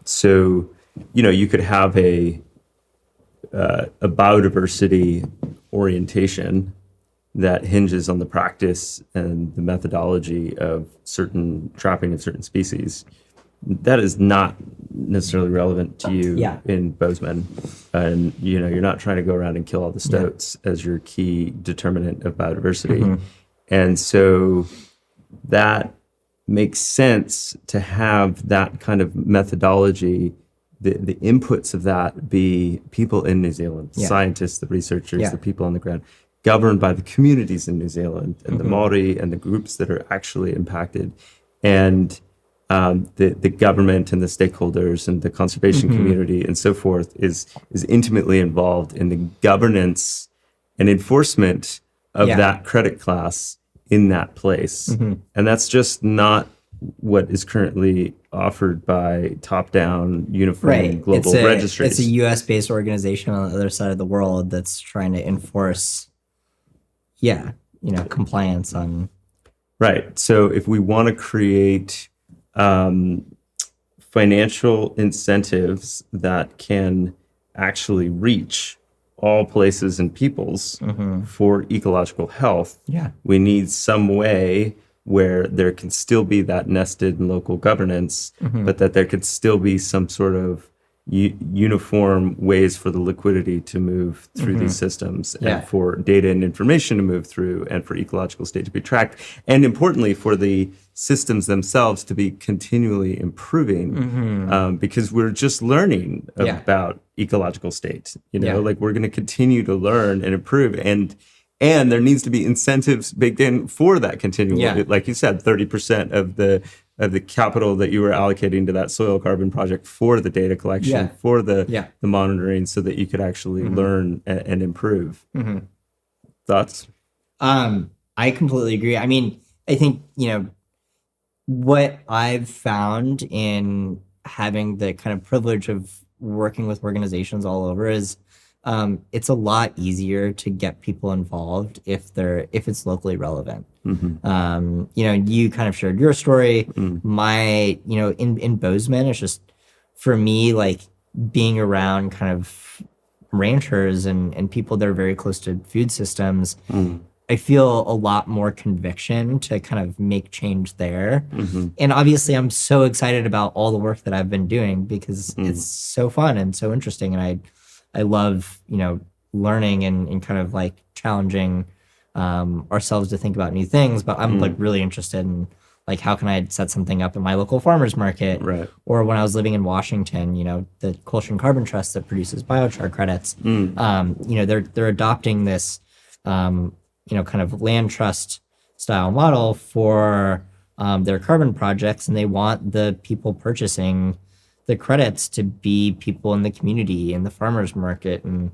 so you could have a biodiversity orientation that hinges on the practice and the methodology of certain trapping of certain species. That is not necessarily relevant to you in Bozeman. And, you're not trying to go around and kill all the stoats as your key determinant of biodiversity. And so that makes sense to have that kind of methodology, the inputs of that be people in New Zealand, scientists, the researchers, the people on the ground, governed by the communities in New Zealand and the Maori and the groups that are actually impacted. And the government and the stakeholders and the conservation community and so forth is intimately involved in the governance and enforcement of that credit class in that place. And that's just not what is currently offered by top-down uniform global registries. It's a US-based organization on the other side of the world that's trying to enforce compliance on. Right. So if we want to create financial incentives that can actually reach all places and peoples for ecological health, we need some way where there can still be that nested and local governance, but that there could still be some sort of uniform ways for the liquidity to move through these systems, and for data and information to move through, and for ecological state to be tracked, and importantly for the systems themselves to be continually improving, because we're just learning about ecological state. We're going to continue to learn and improve, and there needs to be incentives baked in for that continual. Like you said, 30% of the capital that you were allocating to that soil carbon project for the data collection, for the monitoring, so that you could actually learn and improve. Thoughts? I completely agree. I mean, I think, what I've found in having the kind of privilege of working with organizations all over is it's a lot easier to get people involved if it's locally relevant. You kind of shared your story. My, in Bozeman, it's just, for me, like being around kind of ranchers and people that are very close to food systems, I feel a lot more conviction to kind of make change there. And obviously, I'm so excited about all the work that I've been doing because it's so fun and so interesting. And I love, learning and kind of like challenging ourselves to think about new things. But I'm like really interested in like, how can I set something up in my local farmers market? Right. Or when I was living in Washington, the Coltrane Carbon Trust that produces biochar credits, they're adopting this, kind of land trust style model for their carbon projects, and they want the people purchasing the credits to be people in the community, in the farmers market. And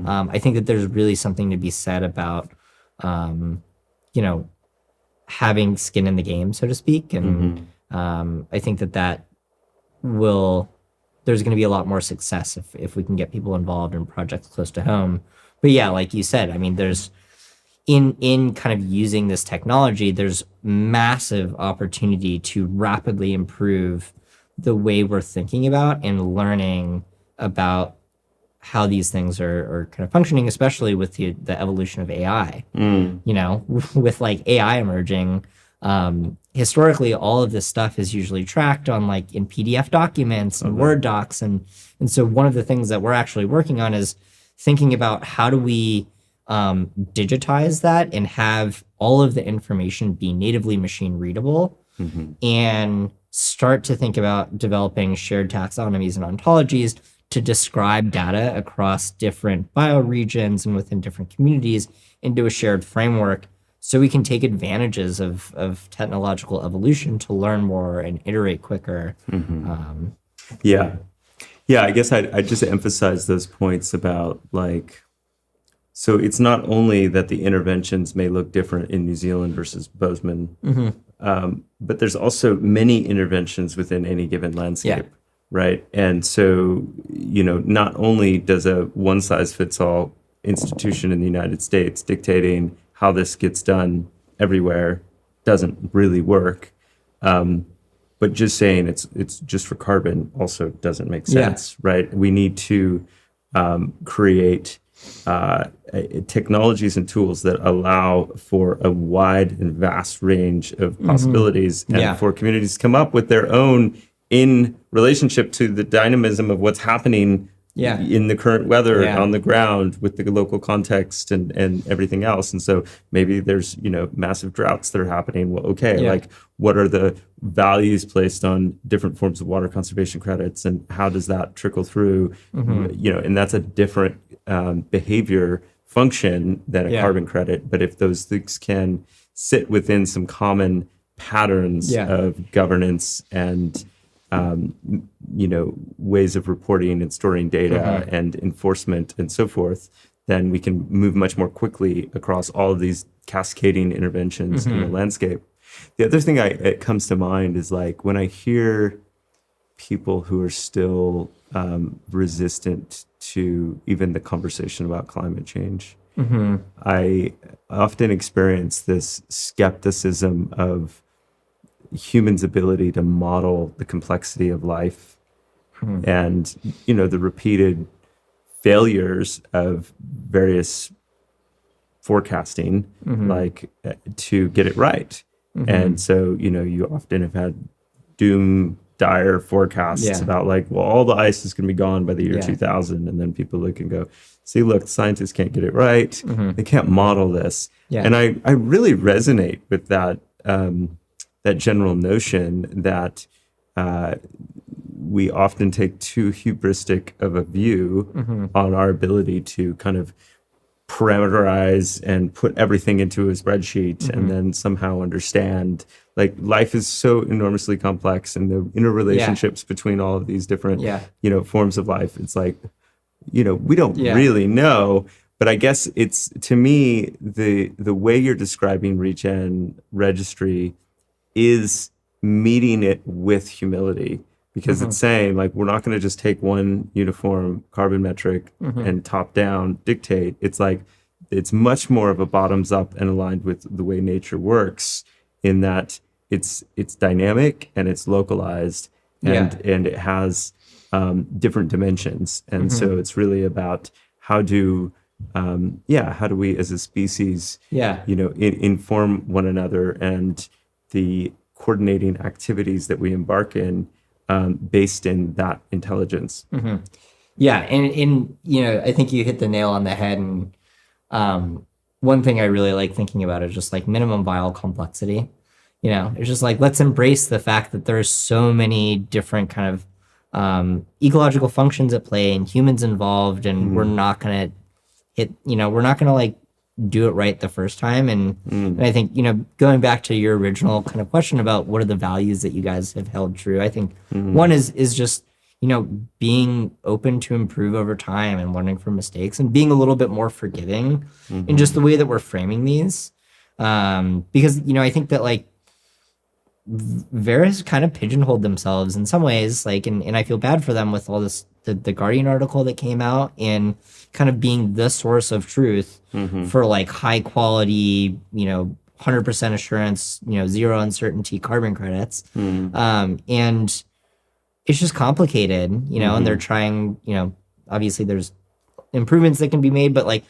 I think that there's really something to be said about, having skin in the game, so to speak. And I think that there's going to be a lot more success if we can get people involved in projects close to home. But yeah, like you said, I mean, there's in kind of using this technology, there's massive opportunity to rapidly improve the way we're thinking about and learning about how these things are kind of functioning, especially with the evolution of AI. With like AI emerging, historically, all of this stuff is usually tracked on like in PDF documents and Word docs. And so one of the things that we're actually working on is thinking about how do we digitize that and have all of the information be natively machine readable, and start to think about developing shared taxonomies and ontologies to describe data across different bioregions and within different communities into a shared framework, so we can take advantages of technological evolution to learn more and iterate quicker. Yeah, I guess I just emphasize those points about like, so it's not only that the interventions may look different in New Zealand versus Bozeman, but there's also many interventions within any given landscape, right? And so, not only does a one-size-fits-all institution in the United States dictating how this gets done everywhere doesn't really work, but just saying it's just for carbon also doesn't make sense, right? We need to create technologies and tools that allow for a wide and vast range of possibilities, and for communities to come up with their own in relationship to the dynamism of what's happening in the current weather on the ground with the local context and everything else. And so maybe there's, massive droughts that are happening. Well, like what are the values placed on different forms of water conservation credits, and how does that trickle through, and that's a different behavior function than a carbon credit. But if those things can sit within some common patterns of governance and ways of reporting and storing data and enforcement and so forth, then we can move much more quickly across all of these cascading interventions in the landscape. The other thing it comes to mind is like when I hear people who are still resistant to even the conversation about climate change, I often experience this skepticism of humans' ability to model the complexity of life and, the repeated failures of various forecasting, like to get it right. And so, you often have had dire forecasts about like, well, all the ice is going to be gone by the year 2000. And then people look and go, see, look, scientists can't get it right. They can't model this. And I really resonate with that, that general notion that we often take too hubristic of a view on our ability to kind of parameterize and put everything into a spreadsheet and then somehow understand. Like life is so enormously complex, and the interrelationships between all of these different forms of life, it's like we don't really know. But I guess it's, to me, the way you're describing Regen Registry is meeting it with humility, because it's saying like, we're not going to just take one uniform carbon metric and top down dictate. It's like, it's much more of a bottoms up and aligned with the way nature works, in that it's dynamic and it's localized and it has different dimensions. And so it's really about how do how do we as a species, Yeah. inform one another and the coordinating activities that we embark in based in that intelligence. Yeah, and I think you hit the nail on the head. And one thing I really like thinking about is just like minimum viable complexity. It's just like let's embrace the fact that there's so many different kind of ecological functions at play and humans involved, and we're not gonna like do it right the first time. And I think going back to your original kind of question about what are the values that you guys have held true, I think one is just being open to improve over time and learning from mistakes and being a little bit more forgiving in just the way that we're framing these. Because, I think that like Vera's kind of pigeonholed themselves in some ways, like, and I feel bad for them with all this, the Guardian article that came out and kind of being the source of truth for like high quality, 100% assurance, zero uncertainty carbon credits. And it's just complicated, and they're trying, obviously there's improvements that can be made, but like,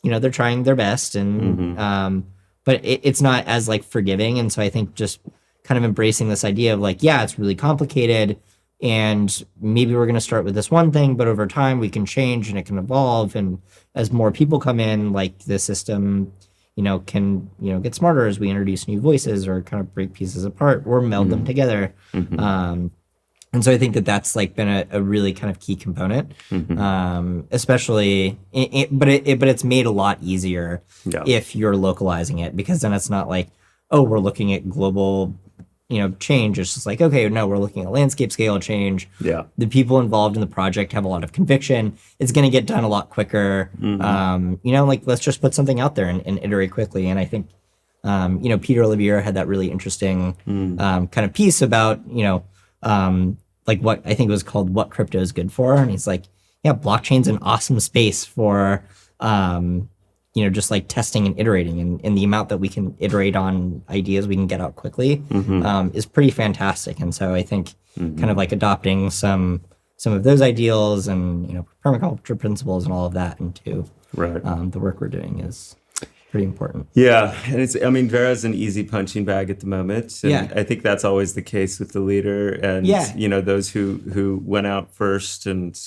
they're trying their best and, but it's not as like forgiving. And so I think just kind of embracing this idea of like, yeah, it's really complicated and maybe we're going to start with this one thing, but over time we can change and it can evolve. And as more people come in, like the system, can, get smarter as we introduce new voices or kind of break pieces apart or meld them together. And so I think that that's like been a really kind of key component, especially, but it's made a lot easier if you're localizing it, because then it's not like, oh, we're looking at global, change. It's just like, okay, no, we're looking at landscape scale change. Yeah. The people involved in the project have a lot of conviction. It's going to get done a lot quicker. Like let's just put something out there and iterate quickly. And I think, Peter Olivier had that really interesting kind of piece about, like what I think it was called What Crypto is Good For. And he's like, yeah, blockchain's an awesome space for, just like testing and iterating, and the amount that we can iterate on ideas we can get out quickly is pretty fantastic. And so I think kind of like adopting some of those ideals and, permaculture principles and all of that into the work we're doing is pretty important. Yeah. And Vera's an easy punching bag at the moment. And I think that's always the case with the leader and, those who went out first and,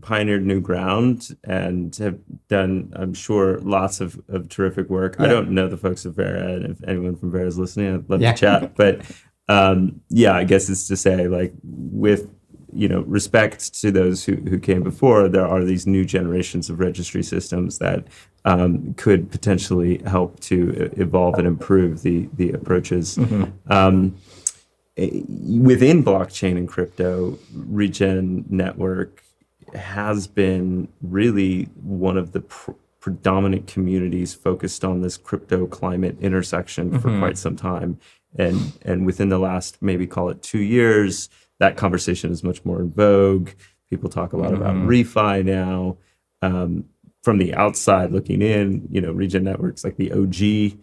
pioneered new ground and have done, I'm sure, lots of terrific work. I don't know the folks at Vera, and if anyone from Vera is listening, I'd love to chat. But I guess it's to say, like, with respect to those who came before, there are these new generations of registry systems that could potentially help to evolve and improve the approaches. Within blockchain and crypto, Regen Network has been really one of the predominant communities focused on this crypto climate intersection for quite some time. And within the last, maybe call it 2 years, that conversation is much more in vogue. People talk a lot about refi now. From the outside looking in, Regen Network's like the OG.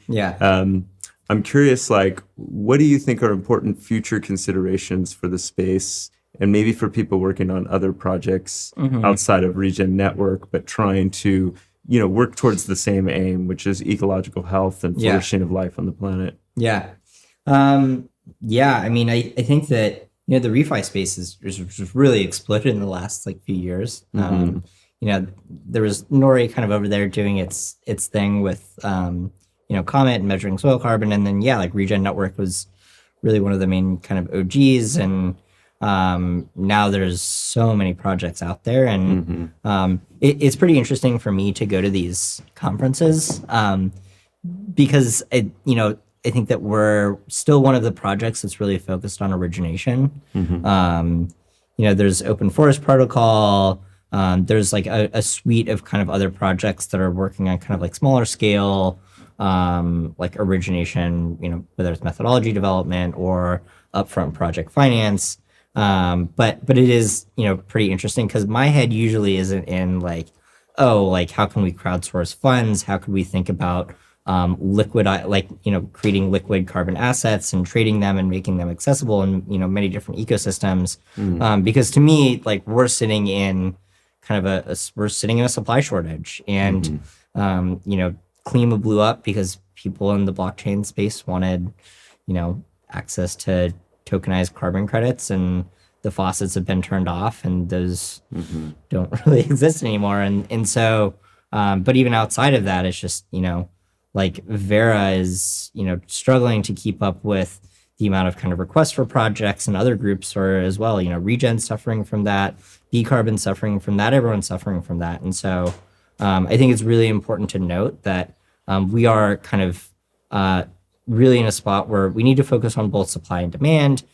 I'm curious, like, what do you think are important future considerations for the space, and maybe for people working on other projects outside of Regen Network, but trying to, work towards the same aim, which is ecological health and flourishing of life on the planet? I think that the refi space is just really exploded in the last few years. There was Nori kind of over there doing its thing with Comet and measuring soil carbon, and then Regen Network was really one of the main kind of OGs, and now there's so many projects out there, and it's pretty interesting for me to go to these conferences because I think that we're still one of the projects that's really focused on origination. There's Open Forest Protocol. There's like a suite of kind of other projects that are working on kind of like smaller scale, like origination, whether it's methodology development or upfront project finance. But it is, pretty interesting because my head usually isn't in like, how can we crowdsource funds? How could we think about creating liquid carbon assets and trading them and making them accessible in, many different ecosystems. Because to me, we're sitting in we're sitting in a supply shortage, and Klima blew up because people in the blockchain space wanted, access to tokenized carbon credits, and the faucets have been turned off, and those don't really exist anymore. And so, but even outside of that, it's just, like Vera is, struggling to keep up with the amount of kind of requests for projects, and other groups are as well. Regen suffering from that, B Carbon suffering from that, everyone's suffering from that. And so I think it's really important to note that we are kind of really in a spot where we need to focus on both supply and demand.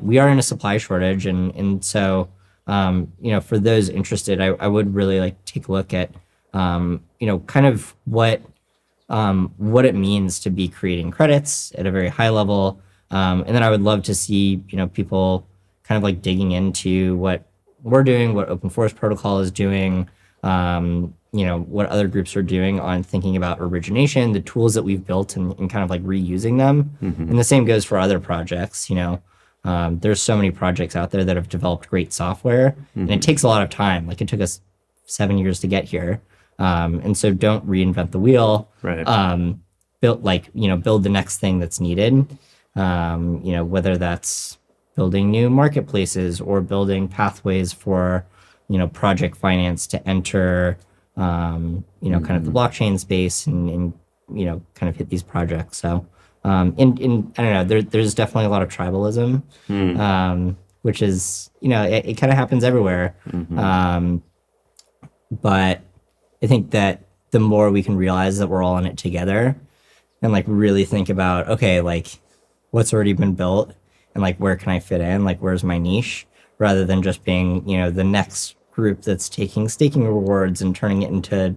We are in a supply shortage, and so for those interested, I would really like take a look at kind of what it means to be creating credits at a very high level, and then I would love to see people kind of like digging into what we're doing, what Open Forest Protocol is doing, what other groups are doing on thinking about origination, the tools that we've built, and kind of like reusing them. And the same goes for other projects. There's so many projects out there that have developed great software, and it takes a lot of time. Like, it took us 7 years to get here. And so don't reinvent the wheel. Right. Build the next thing that's needed. Whether that's building new marketplaces or building pathways for, project finance to enter, kind of the blockchain space, and kind of hit these projects. So, I don't know, there's definitely a lot of tribalism, which is, it kind of happens everywhere. But I think that the more we can realize that we're all in it together, and like really think about, okay, like what's already been built, and like where can I fit in, like where's my niche, rather than just being, the next group that's taking staking rewards and turning it into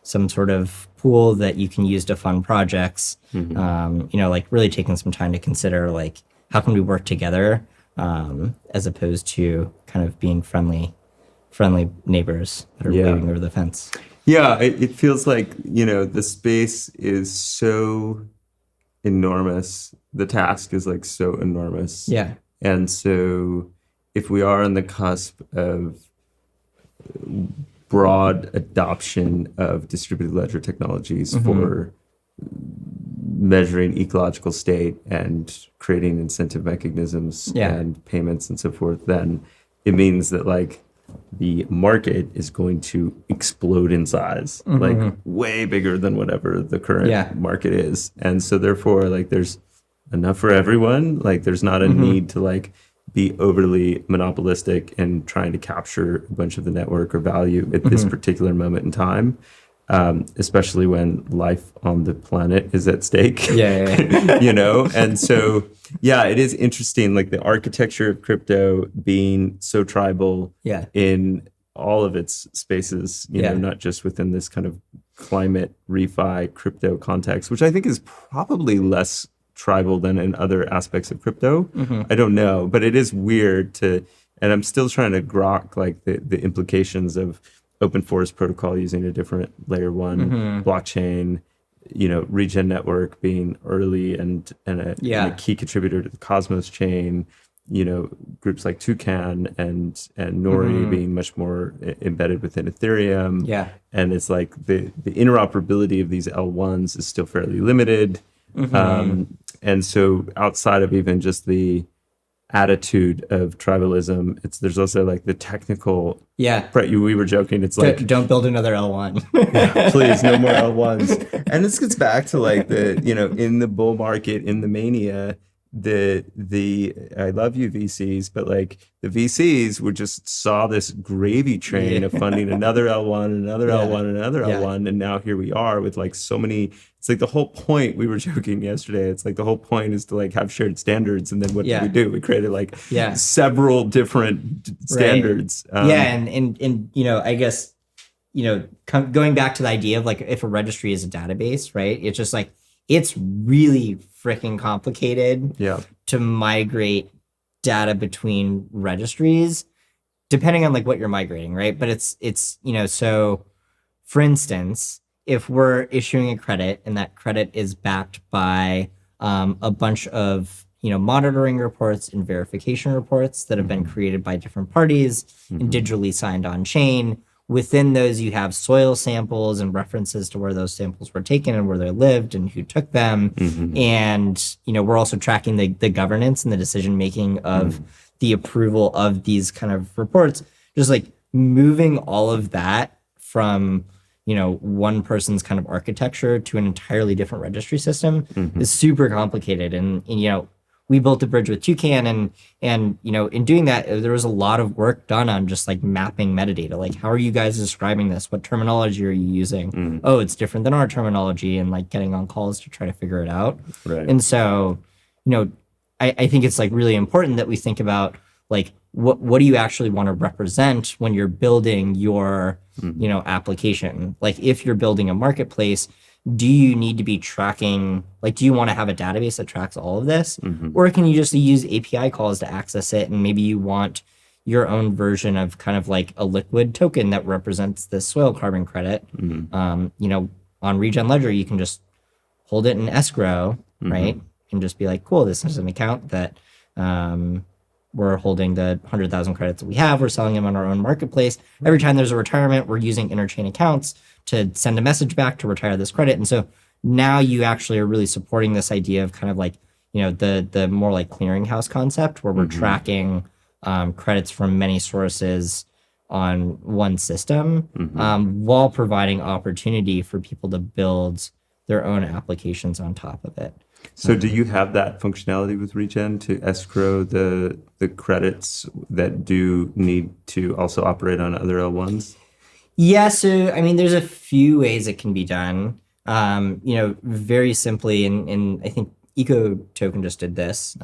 some sort of pool that you can use to fund projects. Like really taking some time to consider, like, how can we work together, as opposed to kind of being friendly neighbors that are waving over the fence. Yeah, it feels like, the space is so enormous. The task is like so enormous. Yeah. And so if we are on the cusp of broad adoption of distributed ledger technologies for measuring ecological state and creating incentive mechanisms and payments and so forth, then it means that like the market is going to explode in size, like way bigger than whatever the current market is. And so therefore, like, there's enough for everyone. Like, there's not a need to like be overly monopolistic and trying to capture a bunch of the network or value at this particular moment in time, especially when life on the planet is at stake. And so it is interesting, like the architecture of crypto being so tribal in all of its spaces, you know, not just within this kind of climate refi crypto context, which I think is probably less tribal than in other aspects of crypto. I don't know, but it is weird and I'm still trying to grok like the implications of Open Forest Protocol using a different layer one blockchain, Regen Network being early and a key contributor to the Cosmos chain, groups like Toucan and Nori being much more embedded within Ethereum. And it's like the interoperability of these L1s is still fairly limited. And so outside of even just the attitude of tribalism, there's also like the technical. We were joking. It's like, don't build another L1. Please, no more L1s. And this gets back to like in the bull market, in the mania, the I love you VCs, but like the VCs just saw this gravy train of funding another L1, another L1, another L1, and now here we are with like so many. It's like the whole point, we were joking yesterday, it's like the whole point is to like have shared standards, and then what did we do? We created like several different standards. And I guess going back to the idea of like if a registry is a database, right? It's just like it's really freaking complicated to migrate data between registries, depending on like what you're migrating, right? But it's so for instance, if we're issuing a credit and that credit is backed by a bunch of monitoring reports and verification reports that have been created by different parties and digitally signed on chain, within those, you have soil samples and references to where those samples were taken and where they lived and who took them. And, we're also tracking the governance and the decision making of the approval of these kind of reports. Just like moving all of that from, one person's kind of architecture to an entirely different registry system is super complicated. And we built a bridge with Toucan, and in doing that, there was a lot of work done on just like mapping metadata. Like, how are you guys describing this? What terminology are you using? Oh, it's different than our terminology, and like getting on calls to try to figure it out. Right. And so, I think it's like really important that we think about like what do you actually want to represent when you're building your application. Like, if you're building a marketplace, do you need to be tracking, like, do you want to have a database that tracks all of this? Or can you just use API calls to access it? And maybe you want your own version of kind of like a liquid token that represents this soil carbon credit. On Regen Ledger, you can just hold it in escrow, right? And just be like, cool, this is an account that we're holding the 100,000 credits that we have. We're selling them on our own marketplace. Every time there's a retirement, we're using interchain accounts to send a message back to retire this credit. And so now you actually are really supporting this idea of kind of like, the more like clearinghouse concept, where we're tracking credits from many sources on one system, while providing opportunity for people to build their own applications on top of it. So do you have that functionality with Regen to escrow the credits that do need to also operate on other L1s? Yeah, so I mean, there's a few ways it can be done. Very simply, and I think Eco Token just did this,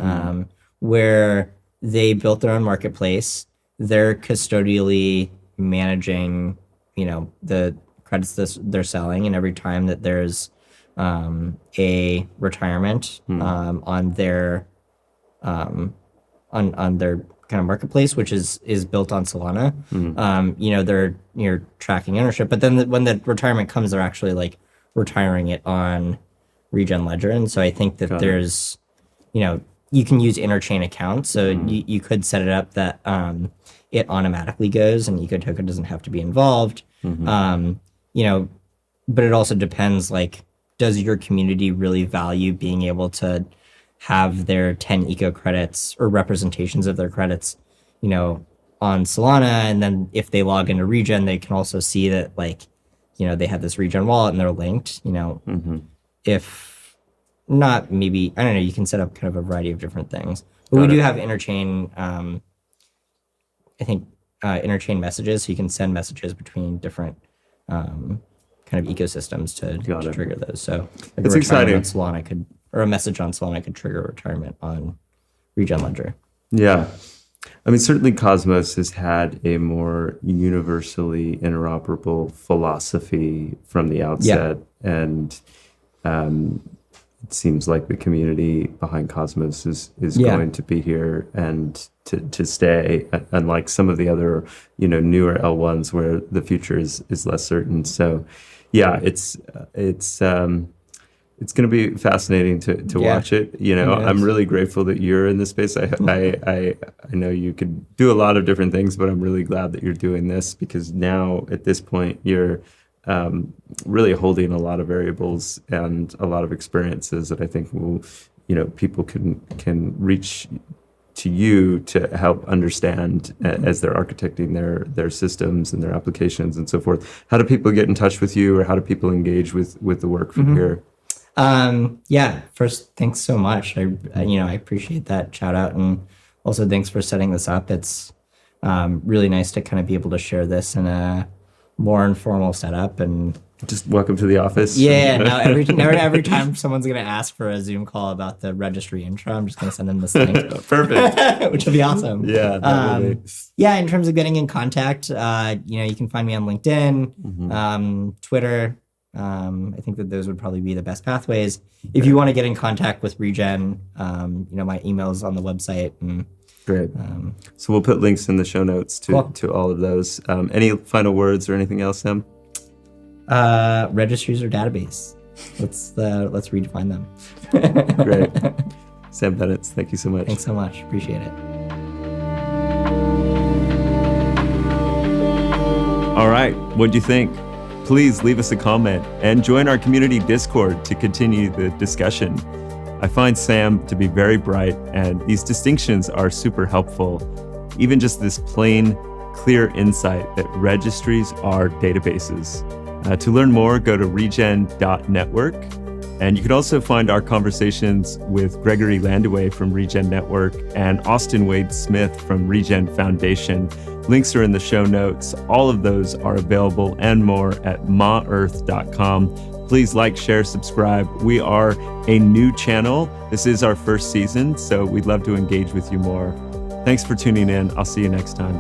where they built their own marketplace. They're custodially managing, the credits that they're selling, and every time that there's a retirement on their on their kind of marketplace, which is built on Solana. They're tracking ownership, but then when the retirement comes, they're actually like retiring it on Regen Ledger. And so I think that there's, you can use interchain accounts. So you could set it up that it automatically goes and Eco Token doesn't have to be involved. But it also depends, like, does your community really value being able to have their 10 eco credits or representations of their credits, on Solana? And then if they log into Regen, they can also see that, like, they have this Regen wallet and they're linked, if not, maybe, I don't know, you can set up kind of a variety of different things. But we do have interchain, interchain messages, so you can send messages between different kind of ecosystems to trigger those. So like it's exciting. On Solana a message on Solana could trigger retirement on Regen Ledger. Yeah. I mean, certainly Cosmos has had a more universally interoperable philosophy from the outset. Yeah. And it seems like the community behind Cosmos is going to be here and to stay, unlike some of the other, newer L1s where the future is less certain. So yeah, it's going to be fascinating to watch it. I'm really grateful that you're in this space. I know you could do a lot of different things, but I'm really glad that you're doing this, because now at this point you're really holding a lot of variables and a lot of experiences that I think will, people can reach to you to help understand as they're architecting their systems and their applications and so forth. How do people get in touch with you, or how do people engage with the work from here? First, thanks so much. I appreciate that shout out, and also thanks for setting this up. It's really nice to kind of be able to share this in a more informal setup. And just welcome to the office. Yeah, now every time someone's going to ask for a Zoom call about the registry intro, I'm just going to send them this link. Perfect. Which will be awesome. Yeah, that will be. Yeah, in terms of getting in contact, you can find me on LinkedIn, Twitter. I think that those would probably be the best pathways. If you want to get in contact with Regen, my email's on the website. And great. So we'll put links in the show notes to all of those. Any final words or anything else, Sam? Registries or database. Let's redefine them. Great. Sam Bennetts, thank you so much. Thanks so much. Appreciate it. All right, what'd you think? Please leave us a comment and join our community Discord to continue the discussion. I find Sam to be very bright, and these distinctions are super helpful. Even just this plain, clear insight that registries are databases. To learn more, go to regen.network. And you can also find our conversations with Gregory Landaway from Regen Network and Austin Wade Smith from Regen Foundation. Links are in the show notes. All of those are available and more at maearth.com. Please like, share, subscribe. We are a new channel. This is our first season, so we'd love to engage with you more. Thanks for tuning in. I'll see you next time.